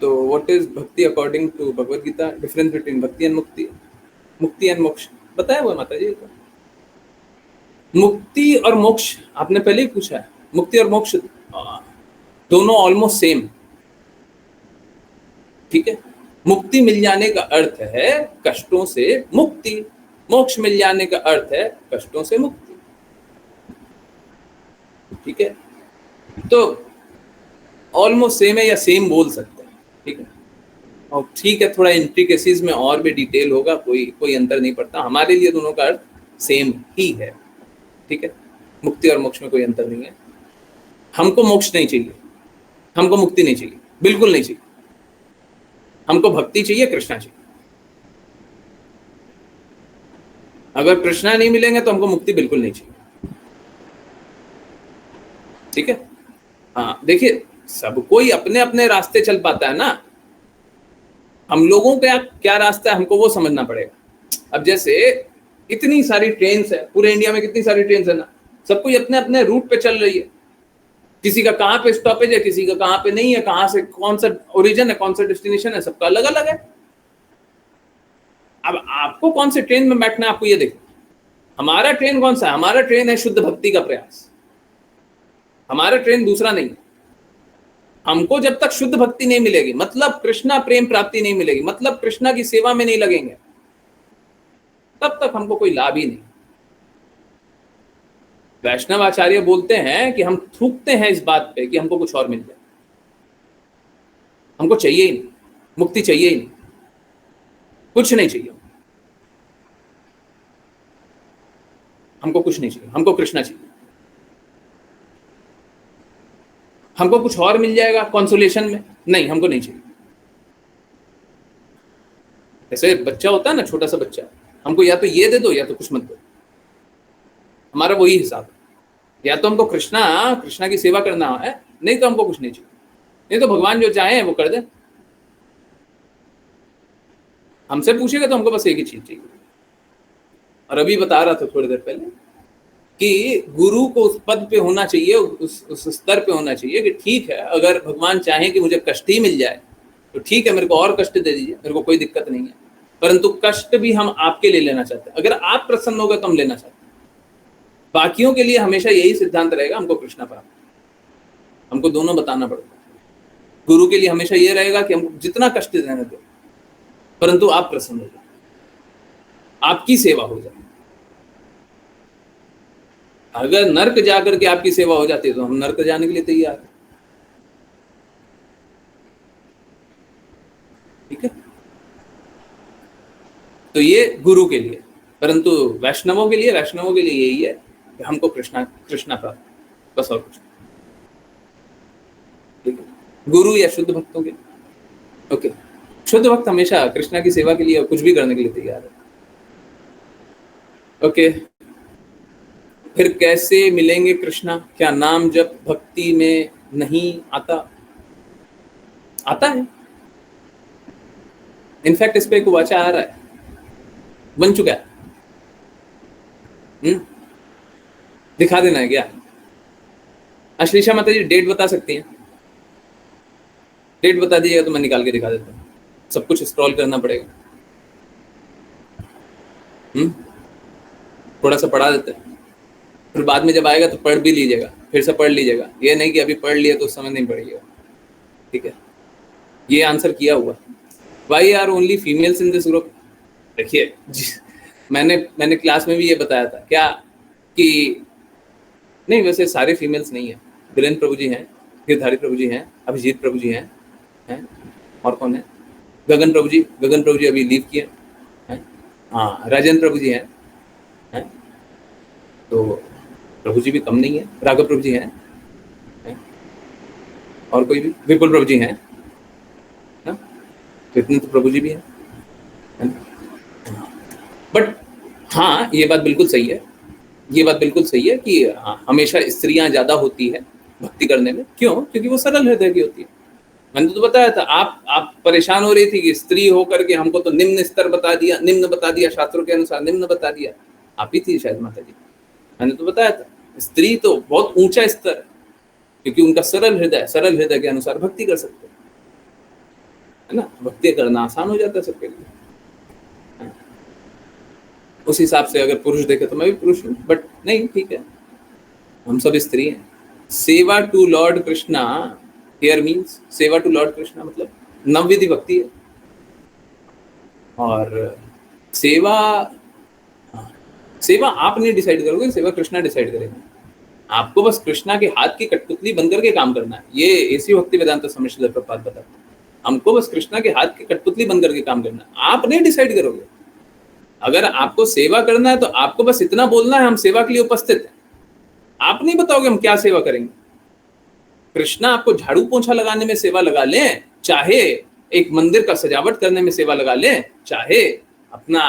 तो what is bhakti according to Bhagavad Gita? Difference between bhakti and mukti, mukti and मोक्ष बताया हुआ माता जी। तो मुक्ति और मोक्ष आपने पहले ही पूछा है, मुक्ति और मोक्ष दोनों ऑलमोस्ट सेम। ठीक है, मुक्ति मिल जाने का अर्थ है कष्टों से मुक्ति, मोक्ष मिल जाने का अर्थ है कष्टों से मुक्ति। ठीक है, तो ऑलमोस्ट सेम है या सेम बोल सकते हैं। ठीक है, और ठीक है थोड़ा इंट्रिकेसीज में और भी डिटेल होगा, कोई अंतर नहीं पड़ता, हमारे लिए दोनों का अर्थ सेम ही है। ठीक है, मुक्ति और मोक्ष में कोई अंतर नहीं है। हमको मोक्ष नहीं चाहिए, हमको मुक्ति नहीं चाहिए, बिल्कुल नहीं चाहिए। हमको भक्ति चाहिए, कृष्णा चाहिए। अगर कृष्णा नहीं मिलेंगे तो हमको मुक्ति बिल्कुल नहीं चाहिए। ठीक है। हाँ देखिए, सब कोई अपने अपने रास्ते चल पाता है ना, हम लोगों का क्या रास्ता है हमको वो समझना पड़ेगा। अब जैसे इतनी सारी ट्रेन्स है, पूरे इंडिया में कितनी सारी ट्रेन्स है ना, सब कोई अपने अपने रूट पे चल रही है, किसी का कहाँ पे स्टॉपेज है, किसी का कहाँ पे नहीं है, कहाँ से कौन सा ओरिजिन है, कौन सा डेस्टिनेशन है, सबका अलग अलग है। अब आपको कौन से ट्रेन में बैठना है आपको ये देखना। हमारा ट्रेन कौन सा है? हमारा ट्रेन है शुद्ध भक्ति का प्रयास, हमारा ट्रेन दूसरा नहीं है। हमको जब तक शुद्ध भक्ति नहीं मिलेगी, मतलब कृष्णा प्रेम प्राप्ति नहीं मिलेगी, मतलब कृष्णा की सेवा में नहीं लगेंगे, तब तक हमको कोई लाभ ही नहीं। वैष्णव आचार्य बोलते हैं कि हम थूकते हैं इस बात पे कि हमको कुछ और मिल जाए, हमको चाहिए ही नहीं, मुक्ति चाहिए ही नहीं, कुछ नहीं चाहिए, हमको कुछ नहीं चाहिए, हमको कृष्णा चाहिए। हमको कुछ और मिल जाएगा कंसोलेशन में, नहीं हमको नहीं चाहिए। ऐसे बच्चा होता है ना, छोटा सा बच्चा, हमको या तो ये दे दो या तो कुछ मत दो, हमारा वही हिसाब है। या तो हमको कृष्णा की सेवा करना है, नहीं तो हमको कुछ नहीं चाहिए, नहीं तो भगवान जो चाहे वो कर दे। हमसे पूछेगा तो हमको बस एक ही चीज चाहिए। और अभी बता रहा था थोड़ी देर पहले कि गुरु को उस पद पे होना चाहिए, उस स्तर पे होना चाहिए कि ठीक है, अगर भगवान चाहे कि मुझे कष्ट ही मिल जाए तो ठीक है, मेरे को और कष्ट दे दीजिए, मेरे को कोई दिक्कत नहीं है, परंतु कष्ट भी हम आपके लिए लेना चाहते हैं। अगर आप प्रसन्न हो गए तो हम लेना चाहते हैं। बाकियों के लिए हमेशा यही सिद्धांत रहेगा, हमको कृष्णा प्राप्त, हमको दोनों बताना पड़ेगा। गुरु के लिए हमेशा ये रहेगा कि हमको जितना कष्ट देने दो, परंतु आप प्रसन्न हो जाए, आपकी सेवा हो जाए। अगर नर्क जाकर के आपकी सेवा हो जाती है तो हम नर्क जाने के लिए तैयार हैं, ठीक है। तो ये गुरु के लिए, परंतु वैष्णवों के लिए यही है कि हमको कृष्णा प्राप्त, बस और कुछ, ठीक है। गुरु या शुद्ध भक्तों के, ओके, शुद्ध भक्त हमेशा कृष्णा की सेवा के लिए कुछ भी करने के लिए तैयार है, ओके। फिर कैसे मिलेंगे कृष्णा? क्या नाम जब भक्ति में नहीं आता है। इनफैक्ट इस पे एक वाचा आ रहा है, बन चुका है, दिखा देना है क्या? अश्लीषा माता जी डेट बता सकती हैं? डेट बता दीजिएगा तो मैं निकाल के दिखा देता हूँ। सब कुछ स्क्रॉल करना पड़ेगा, थोड़ा सा पढ़ा देते हैं, फिर बाद में जब आएगा तो पढ़ भी लीजिएगा, फिर से पढ़ लीजिएगा। ये नहीं कि अभी पढ़ लिया तो उस समय नहीं पढ़िएगा, ठीक है। ये आंसर किया हुआ। Why are only females in this group? देखिए मैंने क्लास में भी ये बताया था क्या कि नहीं, वैसे सारे फीमेल्स नहीं है। वीरेंद्र प्रभु जी हैं, गिरधारी प्रभु जी हैं, अभिजीत प्रभु जी हैं, और कौन है? गगन प्रभु जी अभी लीव किए हैं। हाँ, राजेंद्र प्रभु जी हैं, तो प्रभु जी भी कम नहीं है। राघव प्रभु जी हैं, और कोई भी? विपुल प्रभु जी हैं, इतने तो प्रभु जी भी हैं। बट हाँ, ये बात बिल्कुल सही है कि हाँ, हमेशा स्त्रियां ज्यादा होती है भक्ति करने में। क्यों? क्योंकि वो सरल हृदय की होती है। मैंने तो बताया था, आप परेशान हो रही थी कि स्त्री होकर के हमको तो निम्न बता दिया, शास्त्रों के अनुसार निम्न बता दिया। आप ही थी शायद माता जी, मैंने तो बताया था, स्त्री तो बहुत ऊंचा स्तर है, क्योंकि उनका सरल हृदय के अनुसार भक्ति कर सकते है ना। भक्ति करना आसान हो जाता है सबके लिए। उस हिसाब से अगर पुरुष देखे तो मैं भी पुरुष हूँ, बट नहीं, ठीक है, हम सब स्त्री हैं। Seva to lord Krishna here means, seva to lord Krishna मतलब नवविधि भक्ति है। और सेवा आप नहीं डिसाइड करोगे, सेवा कृष्णा डिसाइड करेगा। आपको बस कृष्णा के हाथ की कठपुतली बनकर के काम करना है। ये ऐसी भक्ति वेदांत स्वामी श्रील प्रभुपाद बताते हैं, हमको बस कृष्णा के हाथ की कठपुतली बनकर के काम करना है। आप नहीं डिसाइड करोगे। अगर आपको सेवा करना है तो आपको बस इतना बोलना है, हम सेवा के लिए उपस्थित हैं। आप नहीं बताओगे हम क्या सेवा करेंगे। कृष्णा आपको झाड़ू पोंछा लगाने में सेवा लगा लें, चाहे एक मंदिर का सजावट करने में सेवा लगा लें, चाहे अपना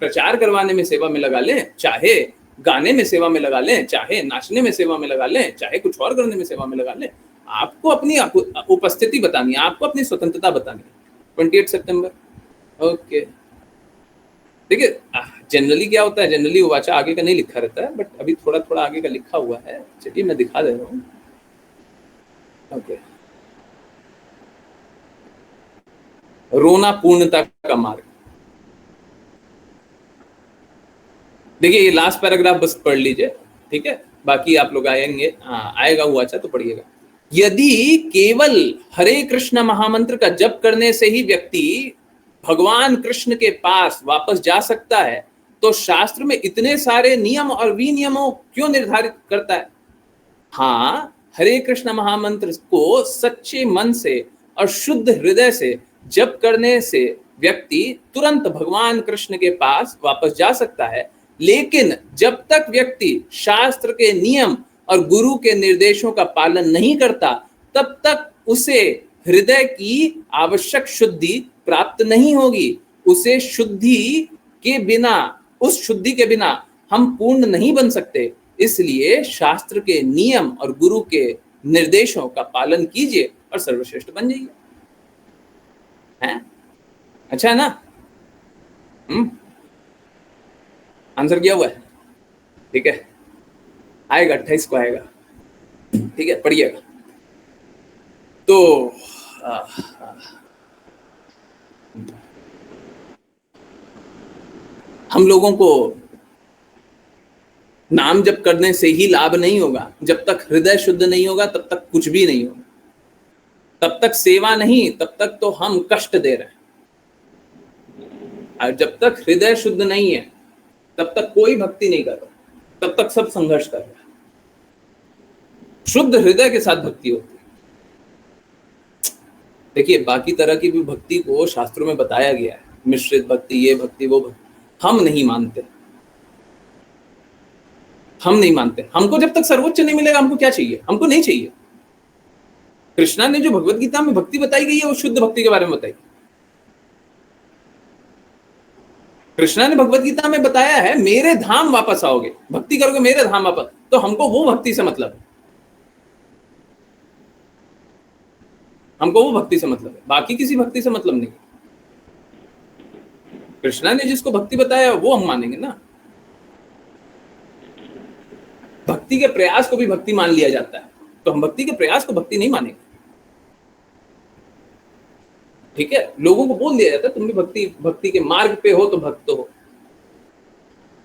प्रचार करवाने में सेवा में लगा लें, चाहे गाने में सेवा में लगा लें, चाहे नाचने में सेवा में लगा लें, चाहे कुछ और करने में सेवा में लगा लें। आपको अपनी उपस्थिति बतानी है, आपको अपनी स्वतंत्रता बतानी है। 28 सितंबर। ओके, देखिए जनरली क्या होता है, जनरली वाचा आगे का नहीं लिखा रहता है, बट अभी थोड़ा थोड़ा आगे का लिखा हुआ है। चलिए मैं दिखा दे रहा हूँ। ओके, रोना पूर्णता का मार्ग। देखिए ये लास्ट पैराग्राफ बस पढ़ लीजिए, ठीक है, बाकी आप लोग आएंगे, आएगा हुआ अच्छा तो पढ़िएगा। यदि केवल हरे कृष्ण महामंत्र का जप करने से ही व्यक्ति भगवान कृष्ण के पास वापस जा सकता है, तो शास्त्र में इतने सारे नियम और विनियमों क्यों निर्धारित करता है? हाँ, हरे कृष्ण महामंत्र को सच्चे मन से और शुद्ध हृदय से जप करने से व्यक्ति तुरंत भगवान कृष्ण के पास वापस जा सकता है, लेकिन जब तक व्यक्ति शास्त्र के नियम और गुरु के निर्देशों का पालन नहीं करता, तब तक उसे हृदय की आवश्यक शुद्धि प्राप्त नहीं होगी। उसे शुद्धि के बिना, उस शुद्धि के बिना हम पूर्ण नहीं बन सकते। इसलिए शास्त्र के नियम और गुरु के निर्देशों का पालन कीजिए और सर्वश्रेष्ठ बन जाइए। हैं? अच्छा है ना? आंसर किया हुआ है, ठीक है, आएगा 28 को आएगा, ठीक है, पढ़िएगा। तो हम लोगों को नाम जप करने से ही लाभ नहीं होगा। जब तक हृदय शुद्ध नहीं होगा तब तक कुछ भी नहीं होगा, तब तक सेवा नहीं, तब तक तो हम कष्ट दे रहे हैं। और जब तक हृदय शुद्ध नहीं है तब तक कोई भक्ति नहीं कर रहा, तब तक सब संघर्ष कर रहा है। शुद्ध हृदय के साथ भक्ति होती है। देखिए बाकी तरह की भी भक्ति को शास्त्रों में बताया गया है, मिश्रित भक्ति, ये भक्ति, वो भक्ति, हम नहीं मानते, हम नहीं मानते। हमको जब तक सर्वोच्च नहीं मिलेगा हमको क्या चाहिए? हमको नहीं चाहिए। कृष्णा ने जो भगवत गीता में भक्ति बताई गई है वो शुद्ध भक्ति के बारे में बताई। कृष्णा ने भगवत गीता में बताया है मेरे धाम वापस आओगे, भक्ति करोगे मेरे धाम वापस, तो हमको वो भक्ति से मतलब है, हमको वो भक्ति से मतलब है, बाकी किसी भक्ति से मतलब नहीं। कृष्णा ने जिसको भक्ति बताया वो हम मानेंगे ना। भक्ति के प्रयास को भी भक्ति मान लिया जाता है, तो हम भक्ति के प्रयास को भक्ति नहीं मानेंगे, ठीक है। लोगों को बोल दिया जाता है तुम भी भक्ति के मार्ग पे हो तो भक्त हो।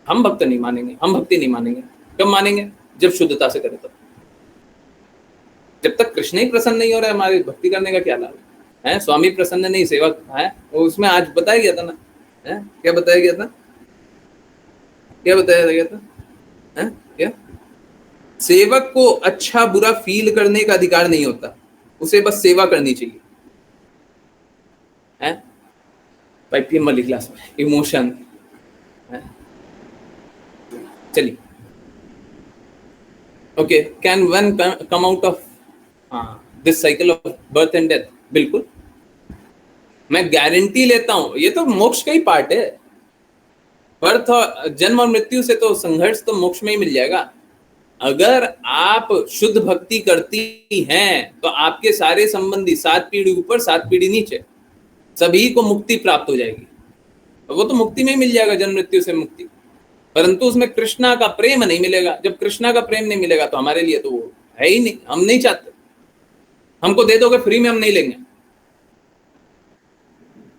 हम भक्त नहीं मानेंगे, हम भक्ति नहीं मानेंगे। कब मानेंगे? जब शुद्धता से करें तब। जब तक कृष्ण ही प्रसन्न नहीं हो रहा है हमारी भक्ति करने का क्या लाभ है? स्वामी प्रसन्न नहीं, सेवा है, उसमें आज बताया गया था ना, है क्या बताया गया था? क्या बताया गया था? है क्या? सेवक को अच्छा बुरा फील करने का अधिकार नहीं होता, उसे बस सेवा करनी चाहिए। है भाई पीएम वाली क्लास में इमोशन। चलिए, okay, can one come out of this cycle of birth and death? बिल्कुल, मैं गारंटी लेता हूं, ये तो मोक्ष का ही पार्ट है। बर्थ और जन्म और मृत्यु से तो संघर्ष तो मोक्ष में ही मिल जाएगा। अगर आप शुद्ध भक्ति करती हैं तो आपके सारे संबंधी 7 पीढ़ी ऊपर 7 पीढ़ी नीचे सभी को मुक्ति प्राप्त हो जाएगी। वो तो मुक्ति में ही मिल जाएगा, जन्म मृत्यु से मुक्ति, परंतु उसमें कृष्णा का प्रेम नहीं मिलेगा। जब कृष्णा का प्रेम नहीं मिलेगा तो हमारे लिए तो वो है ही नहीं, हम नहीं चाहते। हमको दे दोगे फ्री में हम नहीं लेंगे,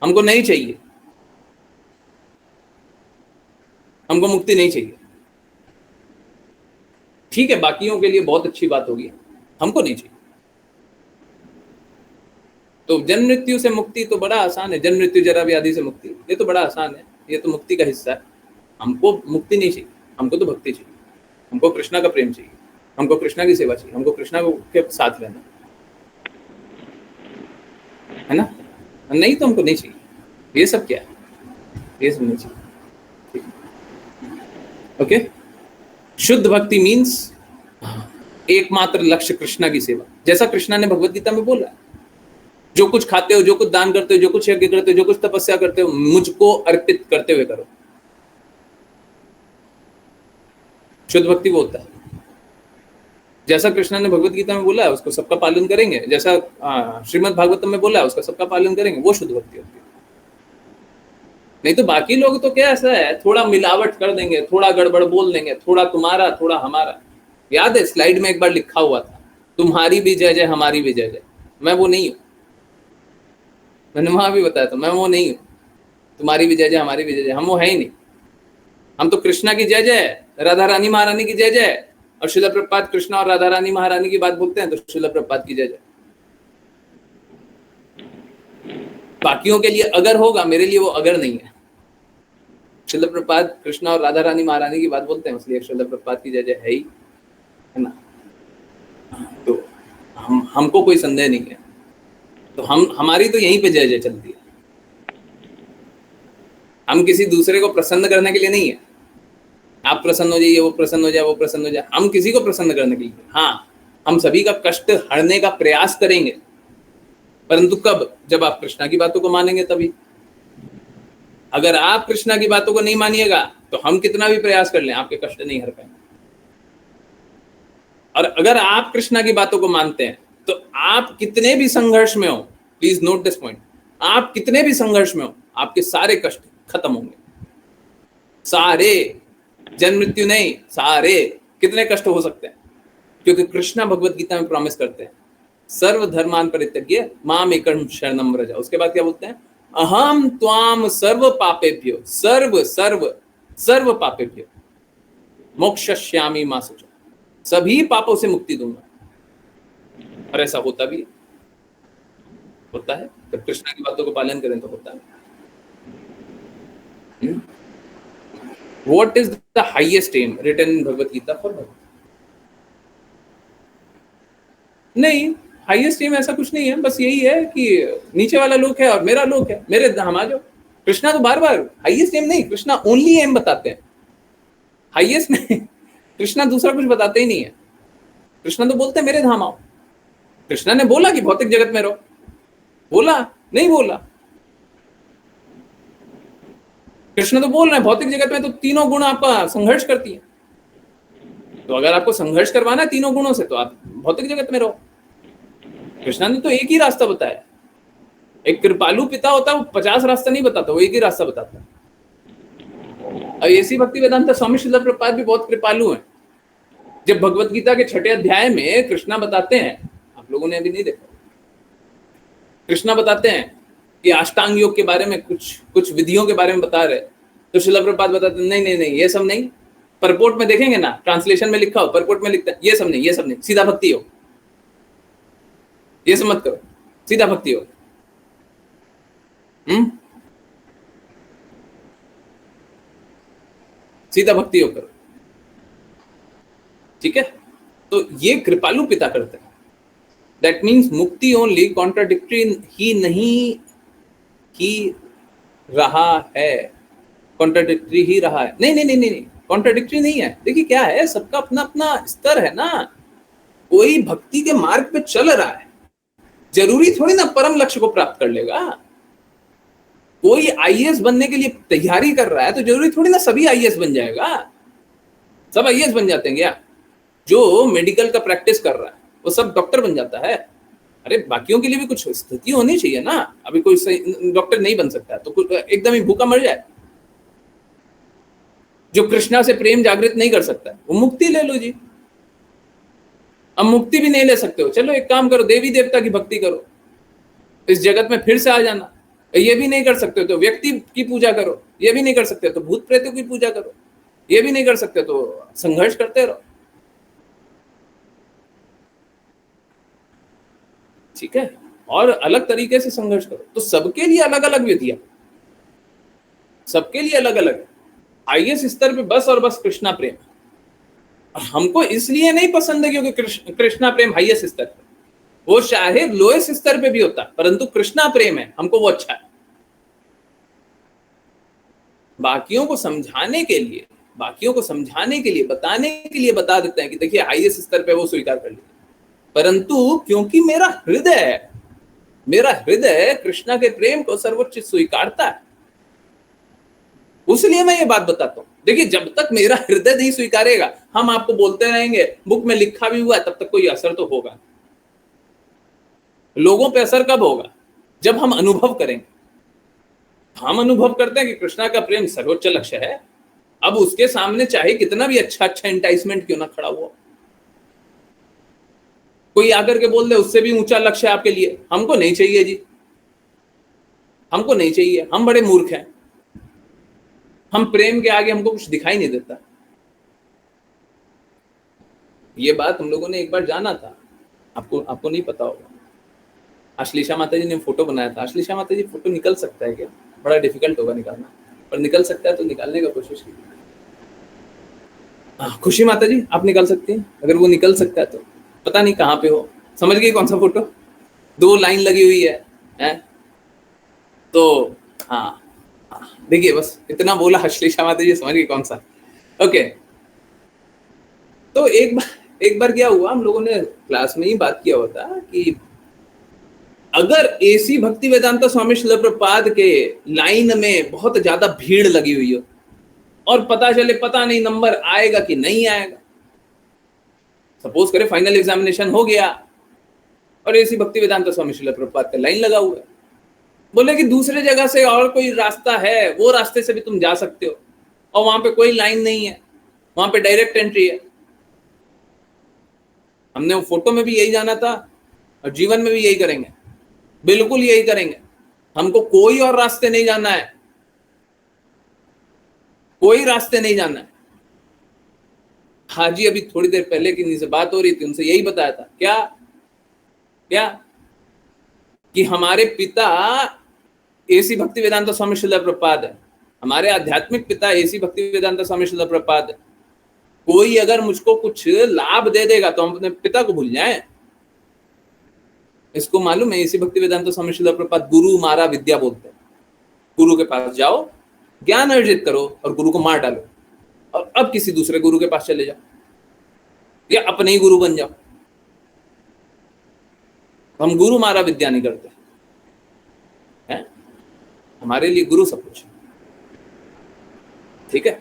हमको नहीं चाहिए, हमको मुक्ति नहीं चाहिए। ठीक है, बाकियों के लिए बहुत अच्छी बात होगी, हमको नहीं चाहिए। तो जन्म मृत्यु से मुक्ति तो बड़ा आसान है, जन्म मृत्यु जरा व्याधि से मुक्ति, ये तो बड़ा आसान है, ये तो मुक्ति का हिस्सा है। हमको मुक्ति नहीं चाहिए, हमको तो भक्ति चाहिए, हमको कृष्णा का प्रेम चाहिए, हमको कृष्णा की सेवा चाहिए, हमको कृष्णा के साथ रहना है ना। नहीं तो हमको नहीं चाहिए। ये सब क्या है? ये सब नहीं चाहिए। ओके, शुद्ध भक्ति मीन्स एकमात्र लक्ष्य कृष्णा की सेवा, जैसा कृष्णा ने भगवत गीता में बोला, जो कुछ खाते हो, जो कुछ दान करते हो, जो कुछ यज्ञ करते हो, जो कुछ तपस्या करते हो, मुझको अर्पित करते हुए करो। शुद्ध भक्ति वो होता है जैसा कृष्णा ने भगवत गीता में बोला है उसको सबका पालन करेंगे, जैसा श्रीमद् भागवतम में बोला है उसका सबका पालन करेंगे, वो शुद्ध भक्ति होती है। नहीं तो बाकी लोग तो क्या ऐसा है, थोड़ा मिलावट कर देंगे, थोड़ा गड़बड़ बोल देंगे, थोड़ा तुम्हारा थोड़ा हमारा। याद है स्लाइड में एक बार लिखा हुआ था, तुम्हारी भी जय जय हमारी भी जय जय। मैं वो नहीं हूं, मैंने वहां भी बताया था, मैं वो नहीं हूं। तुम्हारी भी जय जय हमारी भी जय जय, हम वो है ही नहीं। हम तो कृष्णा की जय जय, राधा रानी महारानी की जय जय, और श्रील प्रभुपाद कृष्णा और राधा रानी महारानी की बात बोलते हैं तो श्रील प्रभुपाद की जय जय। बाकियों के लिए अगर होगा, मेरे लिए वो अगर नहीं है। श्रील प्रभुपाद कृष्णा और राधा रानी महारानी की बात बोलते हैं, इसलिए श्रील प्रभुपाद की जय जय है ही, है ना। तो हमको कोई संदेह नहीं है, तो हमारी तो यहीं पे जय जय चलती है। हम किसी दूसरे को प्रसन्न करने के लिए नहीं है, आप प्रसन्न हो जाइए, वो प्रसन्न हो जाए, वो प्रसन्न हो जाए, हम किसी को प्रसन्न करने के लिए। हाँ, हम सभी का कष्ट हरने का प्रयास करेंगे, परंतु कब? जब आप कृष्णा की बातों को मानेंगे तभी। अगर आप कृष्णा की बातों को नहीं मानिएगा तो हम कितना भी प्रयास कर लें, आपके कष्ट नहीं हर पाएंगे। और अगर आप कृष्णा की बातों को मानते हैं तो आप कितने भी संघर्ष में हो, प्लीज नोट दिस पॉइंट, आप कितने भी संघर्ष में हो, आपके सारे कष्ट खत्म होंगे। सारे, जन्म मृत्यु नहीं, सारे। कितने कष्ट हो सकते हैं? क्योंकि कृष्णा भगवत गीता में प्रॉमिस करते हैं, सर्व धर्मान परित्यज्य माम एकम शरणम व्रज। उसके बाद क्या बोलते हैं? अहम त्वाम सर्व पापेभ्यो, सर्व सर्व सर्व पापेभ्यो मोक्षयिष्यामि मा शुचः। सभी पापों से मुक्ति दूंगा। और ऐसा होता भी होता है, जब कृष्णा की बातों को पालन करें तो होता है। What is the highest aim written in Bhagavad Gita for Bhagavad? नहीं, हाईएस्ट एम ऐसा कुछ नहीं है, बस यही है कि नीचे वाला लोक है और मेरा लोक है, मेरे धाम आ जाओ। कृष्णा तो बार बार हाईएस्ट एम नहीं, कृष्णा ओनली एम बताते हैं, हाईएस्ट नहीं। कृष्णा दूसरा कुछ बताते ही नहीं है। कृष्णा तो बोलते हैं मेरे धाम आओ। कृष्णा ने बोला कि भौतिक जगत में रहो, बोला नहीं बोला? कृष्ण तो बोल रहे हैं भौतिक जगत में तो तीनों गुण आपका संघर्ष करती है, तो अगर आपको संघर्ष करवाना है तीनों गुणों से तो आप भौतिक जगत में रहो। कृष्णा ने तो एक ही रास्ता बताया। एक कृपालु पिता होता है, वो 50 रास्ता नहीं बताता, वो एक ही रास्ता बताता है। और ऐसी भक्ति वेदांत स्वामी श्रील प्रभुपाद भी बहुत कृपालु हैं। जब भगवत गीता के 6ठे अध्याय में कृष्णा बताते हैं, आप लोगों ने अभी नहीं देखा, कृष्णा बताते हैं कि अष्टांग योग के बारे में कुछ विधियों के बारे में बता रहे, तो श्रील प्रभुपाद बताते नहीं नहीं नहीं, ये सब नहीं। परपोर्ट में देखेंगे ना, ट्रांसलेशन में लिखा हो, परपोर्ट में लिखता है ये सब नहीं, ये सब नहीं, सीधा भक्ति हो, ये सब मत करो, सीधा भक्ति हो। सीधा भक्ति हो करो, ठीक है। तो ये कृपालु पिता करते हैं। दैट मीन्स मुक्ति ओनली कॉन्ट्राडिक्टरी ही नहीं ही रहा है, कॉन्ट्राडिक्टरी ही रहा है। नहीं नहीं नहीं नहीं, कॉन्ट्राडिक्टरी नहीं है। देखिए क्या है, सबका अपना अपना स्तर है ना। कोई भक्ति के मार्ग पे चल रहा है, जरूरी थोड़ी ना परम लक्ष्य को प्राप्त कर लेगा। कोई आईएएस बनने के लिए तैयारी कर रहा है तो जरूरी थोड़ी ना सभी आईएएस बन जाएगा। सब आईएएस बन जाते हैं क्या? जो मेडिकल का प्रैक्टिस कर रहा है वो सब डॉक्टर बन जाता है? अरे बाकियों के लिए भी कुछ स्थिति होनी चाहिए ना। अभी कोई डॉक्टर नहीं बन सकता तो कुछ एकदम ही भूखा मर जाए। जो कृष्णा से प्रेम जागृत नहीं कर सकता वो मुक्ति ले लो जी। अब मुक्ति भी नहीं ले सकते हो, चलो एक काम करो, देवी देवता की भक्ति करो, इस जगत में फिर से आ जाना। ये भी नहीं कर सकते तो व्यक्ति की पूजा करो, ये भी नहीं कर सकते तो भूत प्रेतों की पूजा करो, ये भी नहीं कर सकते तो संघर्ष करते रहो, ठीक है। और अलग तरीके से संघर्ष करो। तो सबके लिए अलग अलग विधियां, सबके लिए अलग अलग। हाईएस्ट स्तर पे बस और बस कृष्णा प्रेम। हमको इसलिए नहीं पसंद है क्योंकि कृष्णा प्रेम हाईएस्ट स्तर पे, वो चाहे लोएस्ट स्तर पे भी होता, परंतु कृष्णा प्रेम है, हमको वो अच्छा है। बाकियों को समझाने के लिए, बताने के लिए बता देते हैं कि देखिए हाईएस्ट स्तर पे वो स्वीकार कर लीजिए, परंतु क्योंकि मेरा हृदय कृष्णा के प्रेम को सर्वोच्च स्वीकारता है, उसलिए मैं ये बात बताता हूं। देखिए, जब तक मेरा हृदय नहीं स्वीकारेगा, हम आपको बोलते रहेंगे, बुक में लिखा भी हुआ है, तब तक कोई असर तो होगा। लोगों पे असर कब होगा? जब हम अनुभव करेंगे। हम अनुभव करते हैं कि कृष्णा का प्रेम सर्वोच्च लक्ष्य है। अब उसके सामने चाहे कितना भी अच्छा एंटाइसमेंट क्यों ना खड़ा हुआ, कोई आकर के बोल दे उससे भी ऊंचा लक्ष्य है आपके लिए, हमको नहीं चाहिए जी, हमको नहीं चाहिए, हम बड़े मूर्ख हैं, हम प्रेम के आगे हमको कुछ दिखाई नहीं देता। ये बात हम लोगों ने एक बार जाना था, आपको नहीं पता होगा। अश्लीषा माता जी ने फोटो बनाया था। अश्लीषा माता जी, फोटो निकल सकता है क्या? बड़ा डिफिकल्ट होगा निकालना, पर निकल सकता है तो निकालने का कोशिश कीजिए। खुशी माता जी, आप निकाल सकती हैं? अगर वो निकल सकता है तो, पता नहीं कहाँ पे हो, समझ गई कौन सा फोटो? 2 लाइन लगी हुई है? तो हाँ, देखिए बस इतना बोला, अश्लीषा माता जी समझ गई कौन सा। ओके, तो एक बार क्या हुआ, हम लोगों ने क्लास में ही बात किया होता कि अगर एसी भक्ति वेदांता स्वामी श्रील प्रभुपाद के लाइन में बहुत ज्यादा भीड़ लगी हुई हो और पता चले पता नहीं नंबर आएगा कि नहीं आएगा, सपोज करें फाइनल एग्जामिनेशन हो गया और एसी भक्ति वेदांता स्वामी श्रील प्रभुपाद का लाइन लगा हुआ है, बोले कि दूसरे जगह से और कोई रास्ता है, वो रास्ते से भी तुम जा सकते हो, और वहां पे कोई लाइन नहीं है, वहां पे डायरेक्ट एंट्री है। हमने वो फोटो में भी यही जाना था और जीवन में भी यही करेंगे, बिल्कुल यही करेंगे। हमको कोई और रास्ते नहीं जाना है, कोई रास्ते नहीं जाना है। हाजी अभी थोड़ी देर पहले किन्हीं से बात हो रही थी, उनसे यही बताया था। क्या क्या कि हमारे पिता एसी भक्ति वेदांता स्वामी श्रील प्रभुपाद है, हमारे आध्यात्मिक पिता एसी भक्ति वेदांता स्वामी श्रील प्रभुपाद है। कोई अगर मुझको कुछ लाभ दे देगा तो हम अपने पिता को भूल जाएं? इसको मालूम है, एसी भक्ति वेदांता स्वामी श्रील प्रभुपाद गुरु मारा विद्या बोलते हैं। गुरु के पास जाओ, ज्ञान अर्जित करो और गुरु को मार डालो, और अब किसी दूसरे गुरु के पास चले जाओ या अपने ही गुरु बन जाओ। हम गुरु मारा विद्या नहीं करते हैं, हमारे लिए गुरु सब कुछ, ठीक है?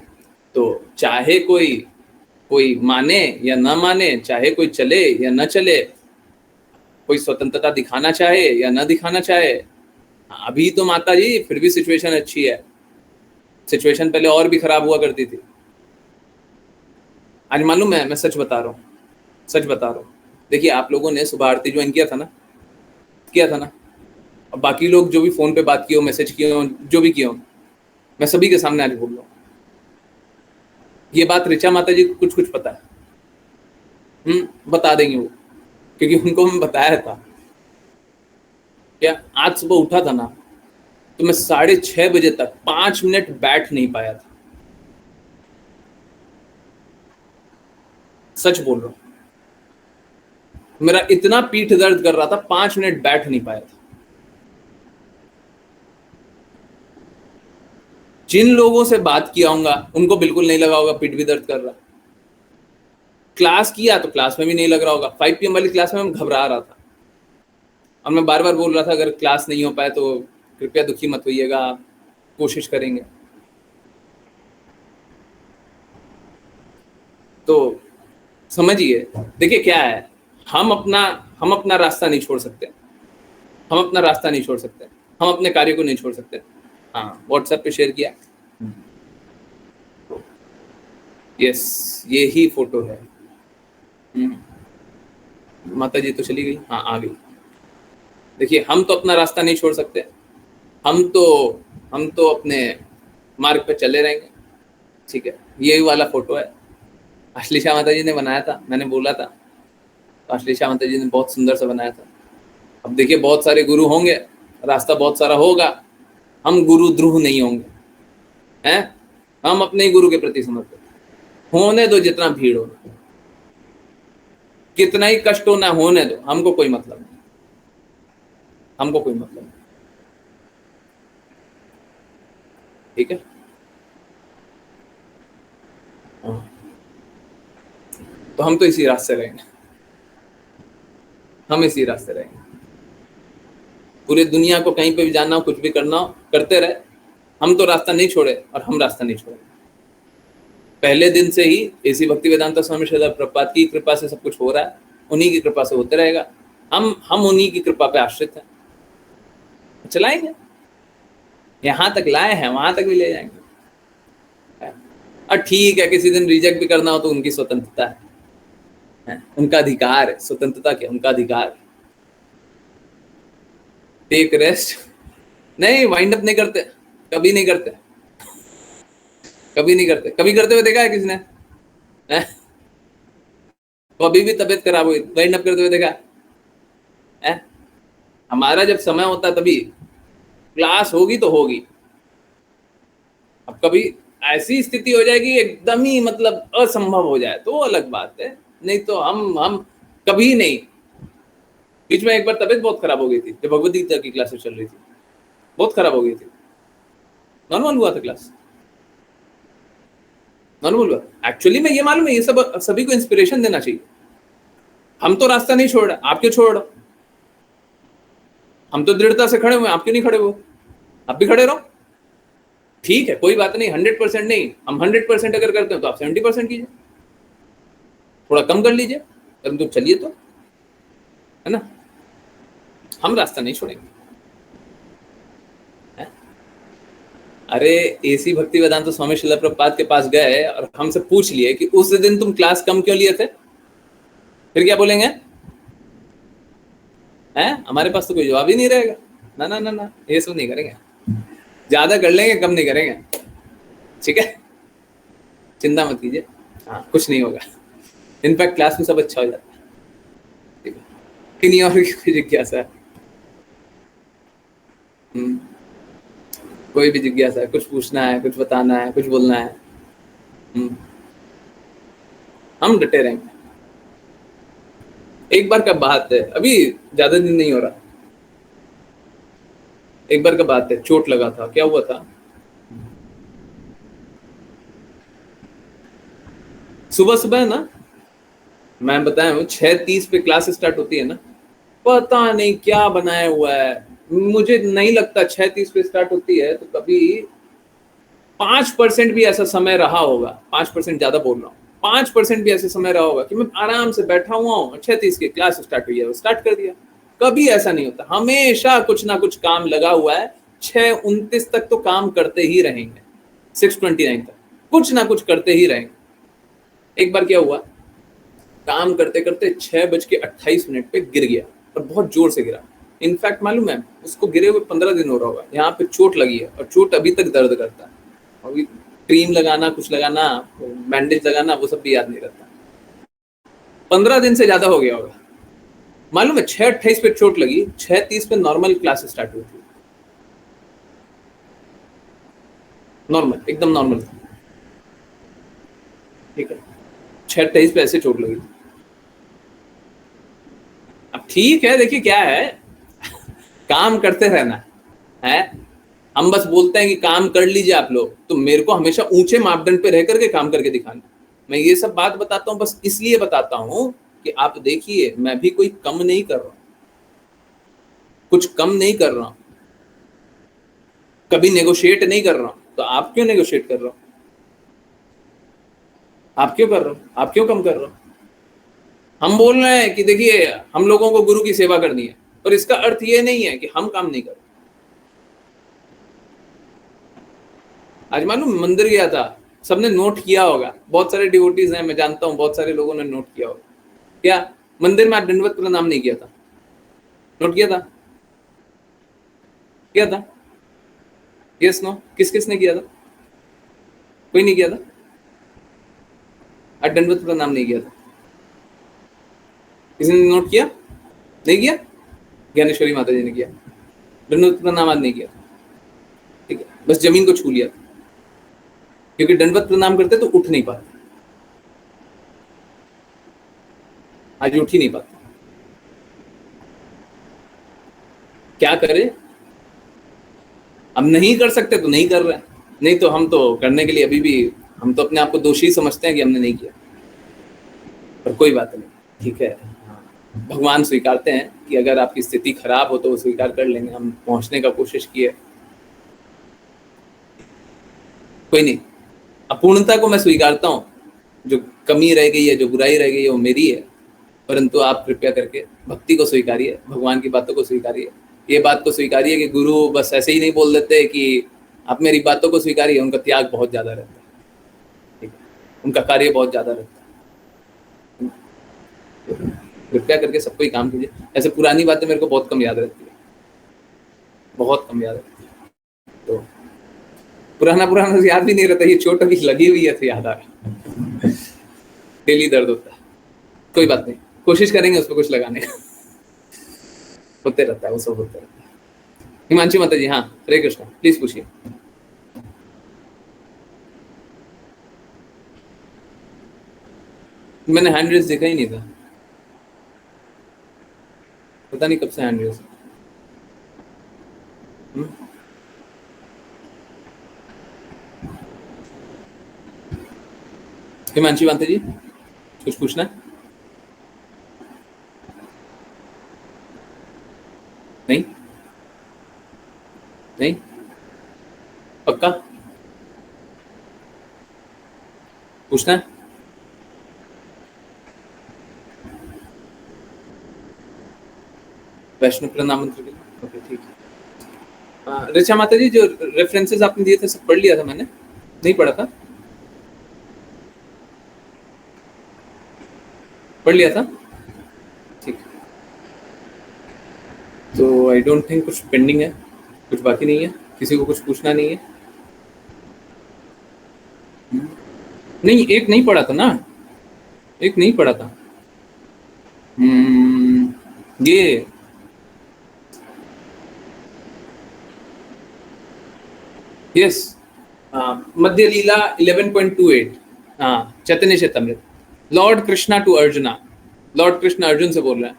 तो चाहे कोई माने या ना माने, चाहे कोई चले या ना चले, कोई स्वतंत्रता दिखाना चाहे या ना दिखाना चाहे, अभी तो माता जी फिर भी सिचुएशन अच्छी है। सिचुएशन पहले और भी खराब हुआ करती थी। आज मालूम है, मैं सच बता रहा हूँ। देखिए, आप लोगों ने सुबह आरती ज्वाइन किया था ना, और बाकी लोग जो भी फोन पे बात किए हो, मैसेज किए हो, जो भी किए हो, मैं सभी के सामने आज बोल रहा हूँ। ये बात ऋचा माता जी को कुछ पता है, बता देंगे वो, क्योंकि उनको मैं बताया था। क्या आज सुबह उठा था ना, तो मैं 6:30 बजे तक 5 मिनट बैठ नहीं पाया था। सच बोल रहा हूं, मेरा इतना पीठ दर्द कर रहा था, 5 मिनट बैठ नहीं पाया था। जिन लोगों से बात किया होगा उनको बिल्कुल नहीं लगा होगा पीठ भी दर्द कर रहा। क्लास किया तो क्लास में भी नहीं लग रहा होगा। 5 PM वाली क्लास में मैं घबरा रहा था, और मैं बार बार बोल रहा था अगर क्लास नहीं हो पाए तो कृपया दुखी मत होइएगा, कोशिश करेंगे। तो समझिए, देखिए क्या है, हम अपना रास्ता नहीं छोड़ सकते, हम अपने कार्य को नहीं छोड़ सकते। हाँ, व्हाट्सएप पे शेयर किया। यस, ये ही फोटो है। माता जी तो चली गई, हाँ आ गई। देखिए, हम तो अपना रास्ता नहीं छोड़ सकते, हम तो अपने मार्ग पे चले रहेंगे, ठीक है? यही वाला फोटो है, अश्लीषा माता जी ने बनाया था, मैंने बोला था, तो अश्लीषा माता जी ने बहुत सुंदर से बनाया था। अब देखिए, बहुत सारे गुरु होंगे, रास्ता बहुत सारा होगा, हम गुरु द्रोह नहीं होंगे, हैं? हम अपने ही गुरु के प्रति समर्पित होने दो, जितना भीड़ होना, कितना ही कष्ट होना होने दो, हमको कोई मतलब नहीं, ठीक है? तो हम तो इसी रास्ते रहेंगे, पूरे दुनिया को कहीं पे भी जाना हो, कुछ भी करना हो, करते रहे, हम तो रास्ता नहीं छोड़े और हम रास्ता नहीं छोड़े। पहले दिन से ही एसी भक्ति वेदांता स्वामी श्रील प्रभुपाद की कृपा से सब कुछ हो रहा है, उन्हीं की कृपा से होते रहेगा। हम उन्हीं की कृपा पे आश्रित हैं, चलाएंगे। यहां तक लाए हैं वहां तक भी ले जाएंगे। और ठीक है, किसी दिन रिजेक्ट भी करना हो तो उनकी स्वतंत्रता है, उनका अधिकार है। स्वतंत्रता क्या, उनका अधिकार। टेक रेस्ट, नहीं वाइंड अप नहीं करते, कभी नहीं करते, कभी नहीं करते। कभी करते हुए देखा है किसी ने? कभी भी तबीयत खराब हुई वाइंड अप करते हुए देखा है? हमारा जब समय होता है तभी क्लास होगी तो होगी। अब कभी ऐसी स्थिति हो जाएगी एकदम ही मतलब असंभव हो जाए तो अलग बात है, नहीं तो हम कभी नहीं। बीच में एक बार तबीयत बहुत खराब हो गई थी जब भगवद गीता की क्लासेस चल रही थी, बहुत खराब हो गई थी। नॉर्मल हुआ था क्लास, नॉर्मल हुआ। एक्चुअली में ये मालूम है, ये सब सभी को इंस्पिरेशन देना चाहिए। हम तो रास्ता नहीं छोड़ रहे, आप क्यों छोड़ रहे हो? हम तो दृढ़ता से खड़े हुए, आप क्यों नहीं खड़े हो? आप भी खड़े रहो, ठीक है, कोई बात नहीं। 100% नहीं, हम 100% अगर करते हैं तो आप 70% कीजिए, थोड़ा कम कर लीजिए, परंतु चलिए तो, है ना। हम रास्ता नहीं छोड़ेंगे। अरे एसी भक्ति वेदांता स्वामी श्रील प्रभुपाद के पास गए और हमसे पूछ लिए कि उस दिन तुम क्लास कम क्यों लिए थे, फिर क्या बोलेंगे? हैं? हमारे पास तो कोई जवाब ही नहीं रहेगा। ना ना ना ना, ये सब नहीं करेंगे, ज्यादा कर लेंगे, कम नहीं करेंगे, ठीक है, चिंता मत कीजिए। हाँ, कुछ नहीं होगा। इनफैक्ट क्लास में सब अच्छा हो जाता है, ठीक है। किन्हीं और की जिज्ञासा है, कोई भी जिज्ञासा है, कुछ पूछना है, कुछ बताना है, कुछ बोलना है, हम डटे रहेंगे। एक बार का बात है, अभी ज्यादा दिन नहीं हो रहा, एक बार का बात है, चोट लगा था। क्या हुआ था, सुबह सुबह ना, मैं बताया हूँ 6:30 पे क्लास स्टार्ट होती है ना, पता नहीं क्या बनाया हुआ है, मुझे नहीं लगता 6:30 पे स्टार्ट होती है तो कभी 5% भी ऐसा समय रहा होगा, 5% ज्यादा बोल रहा हूँ, 5% भी ऐसा समय रहा होगा कि मैं आराम से बैठा हुआ हूँ, 6:30 की क्लास स्टार्ट हुई है, स्टार्ट कर दिया। कभी ऐसा नहीं होता, हमेशा कुछ ना कुछ काम लगा हुआ है। 6:29 तक तो काम करते ही रहेंगे, 6:29 तक कुछ ना कुछ करते ही रहेंगे। एक बार क्या हुआ, काम करते करते 6:28 पे गिर गया और बहुत जोर से गिरा। इनफैक्ट मालूम है, उसको गिरे हुए 15 दिन हो रहा होगा। यहाँ पे चोट लगी है और चोट अभी तक दर्द करता है। अभी क्रीम लगाना, कुछ लगाना, बैंडेज लगाना, वो सब भी याद नहीं रहता। 15 दिन से ज्यादा हो गया होगा। मालूम है 6:28 पे चोट लगी, 6:30 पे नॉर्मल क्लास स्टार्ट हुई थी, नॉर्मल, एकदम नॉर्मल, ठीक है। 6:28 पे ऐसे चोट लगी थी। अब ठीक है, देखिए क्या है, काम करते रहना है। हम बस बोलते हैं कि काम कर लीजिए आप लोग, तो मेरे को हमेशा ऊंचे मापदंड पे रह करके काम करके दिखाना। मैं ये सब बात बताता हूँ बस इसलिए बताता हूँ कि आप देखिए, मैं भी कोई कम नहीं कर रहा, कुछ कम नहीं कर रहा, कभी नेगोशिएट नहीं कर रहा। तो आप क्यों नेगोशिएट कर रहे हो? आप क्यों कर रहे हो? आप क्यों कम कर रहे हो? हम बोल रहे हैं कि देखिए, हम लोगों को गुरु की सेवा करनी है, पर इसका अर्थ ये नहीं है कि हम काम नहीं कर रहे। आज मालूम मंदिर गया था, सबने नोट किया होगा, बहुत सारे डिवोटीज हैं, मैं जानता हूं, बहुत सारे लोगों ने नोट किया होगा। क्या मंदिर में आज दंडवत प्रणाम नहीं किया था? नोट किया था? किया था? Yes no? किस किसने किया था? कोई नहीं किया था? आज दंडवत प्रणाम नहीं किया था, किसी ने नोट किया? नहीं किया? ज्ञानेश्वरी माता जी ने किया, दंडवत प्रणाम आज नहीं किया, ठीक है, बस जमीन को छू लिया था। क्योंकि दंडवत प्रणाम करते तो उठ नहीं पाते, आज उठ ही नहीं पाते। क्या करें? हम नहीं कर सकते तो नहीं कर रहे, नहीं तो हम तो करने के लिए अभी भी, हम तो अपने आप को दोषी समझते हैं कि हमने नहीं किया, पर कोई बात नहीं, ठीक है। भगवान स्वीकारते हैं कि अगर आपकी स्थिति खराब हो तो वो स्वीकार कर लेंगे। हम पहुंचने का कोशिश किए, कोई नहीं, अपूर्णता को मैं स्वीकारता हूँ, जो कमी रह गई है, जो बुराई रह गई है वो मेरी है, परंतु आप कृपया करके भक्ति को स्वीकारिए, भगवान की बातों को स्वीकारिए। ये बात को स्वीकारिए कि गुरु बस ऐसे ही नहीं बोल देते कि आप मेरी बातों को स्वीकारिए, उनका त्याग बहुत ज्यादा रहता है, ठीक है, उनका कार्य बहुत ज्यादा रहता है। कृपया करके सबको ही काम कीजिए। ऐसे पुरानी बातें मेरे को बहुत कम याद रहती है, बहुत कम याद रहती है, तो पुराना तो याद भी नहीं रहता, ये चोट अभी लगी हुई है तो याद आ रहा, डेली दर्द होता है। कोई बात नहीं, कोशिश करेंगे उस पर कुछ लगाने का, होते रहता है, वो सब होते रहता है। हिमांशी माता जी, हाँ, हरे कृष्णा, प्लीज पूछिए। मैंने हैंड रेस देखा ही नहीं था, पता नहीं कब से हैंड रेस। हिमांशी माता जी, कुछ पूछना है? नहीं नहीं, पक्का पूछना है? वैष्णव प्रणाम मंत्र के लिए, ओके ठीक है। ऋचा माता जी, जो रेफरेंसेस आपने दिए थे सब पढ़ लिया था मैंने, नहीं पढ़ा था? पढ़ लिया था, ठीक है। तो आई डोंट थिंक कुछ पेंडिंग है, कुछ बाकी नहीं है, किसी को कुछ पूछना नहीं है। नहीं, एक नहीं पढ़ा था ना, एक नहीं पढ़ा था। ये यस, मध्य लीला 11.28, हाँ, Chaitanya Charitamrita, lord Krishna to Arjuna, lord Krishna Arjun से बोल रहे हैं,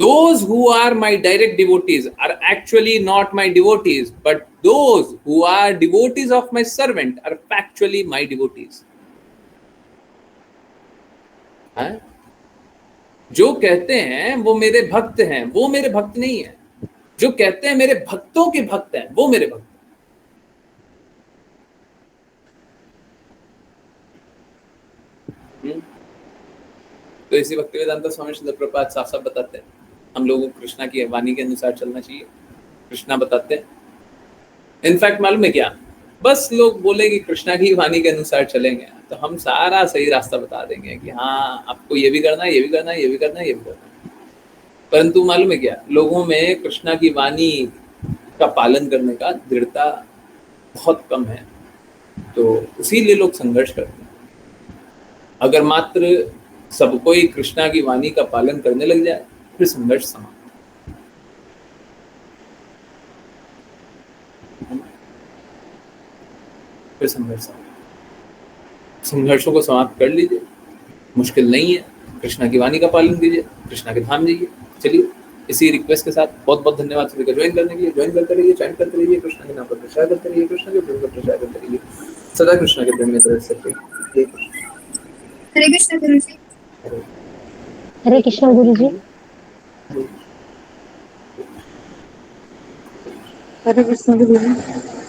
those who are my direct devotees are actually not my devotees, but those who are devotees of my servant are factually my devotees. है? जो कहते हैं वो मेरे भक्त हैं, वो मेरे भक्त नहीं है। जो कहते हैं मेरे भक्तों के भक्त हैं, वो मेरे भक्त हैं। तो इसी भक्तिवेदांत स्वामी श्रील प्रभुपाद साफ साफ बताते हैं, हम लोगों को कृष्णा की वाणी के अनुसार चलना चाहिए। कृष्णा बताते हैं, इनफैक्ट मालूम है क्या, बस लोग बोले कि कृष्णा की वाणी के अनुसार चलेंगे तो हम सारा सही रास्ता बता देंगे कि हाँ आपको ये भी करना है, ये भी करना है, ये भी करना है, ये भी करना है। परंतु मालूम है क्या, लोगों में कृष्णा की वाणी का पालन करने का दृढ़ता बहुत कम है, तो इसीलिए लोग संघर्ष करते हैं। अगर मात्र सब कोई कृष्णा की वाणी का पालन करने लग जाए फिर संघर्ष समाप्त। फिर संघर्षों को समाप्त कर लीजिए, मुश्किल नहीं है, कृष्णा की वाणी का पालन कीजिए, कृष्णा के धाम जाइए। चलिए, इसी रिक्वेस्ट के साथ बहुत बहुत धन्यवाद सभी का ज्वाइन करने के लिए। ज्वाइन करते रहिए, चैंट करते रहिए, कृष्णा के नाम पर प्रचार करते रहिए, कृष्णा के प्रेम का प्रचार करते रहिए, सदा कृष्णा के प्रेम में रह सकते। हरे कृष्ण गुरु जी। हरे कृष्ण गुरु जी। हरे कृष्ण गुरु जी।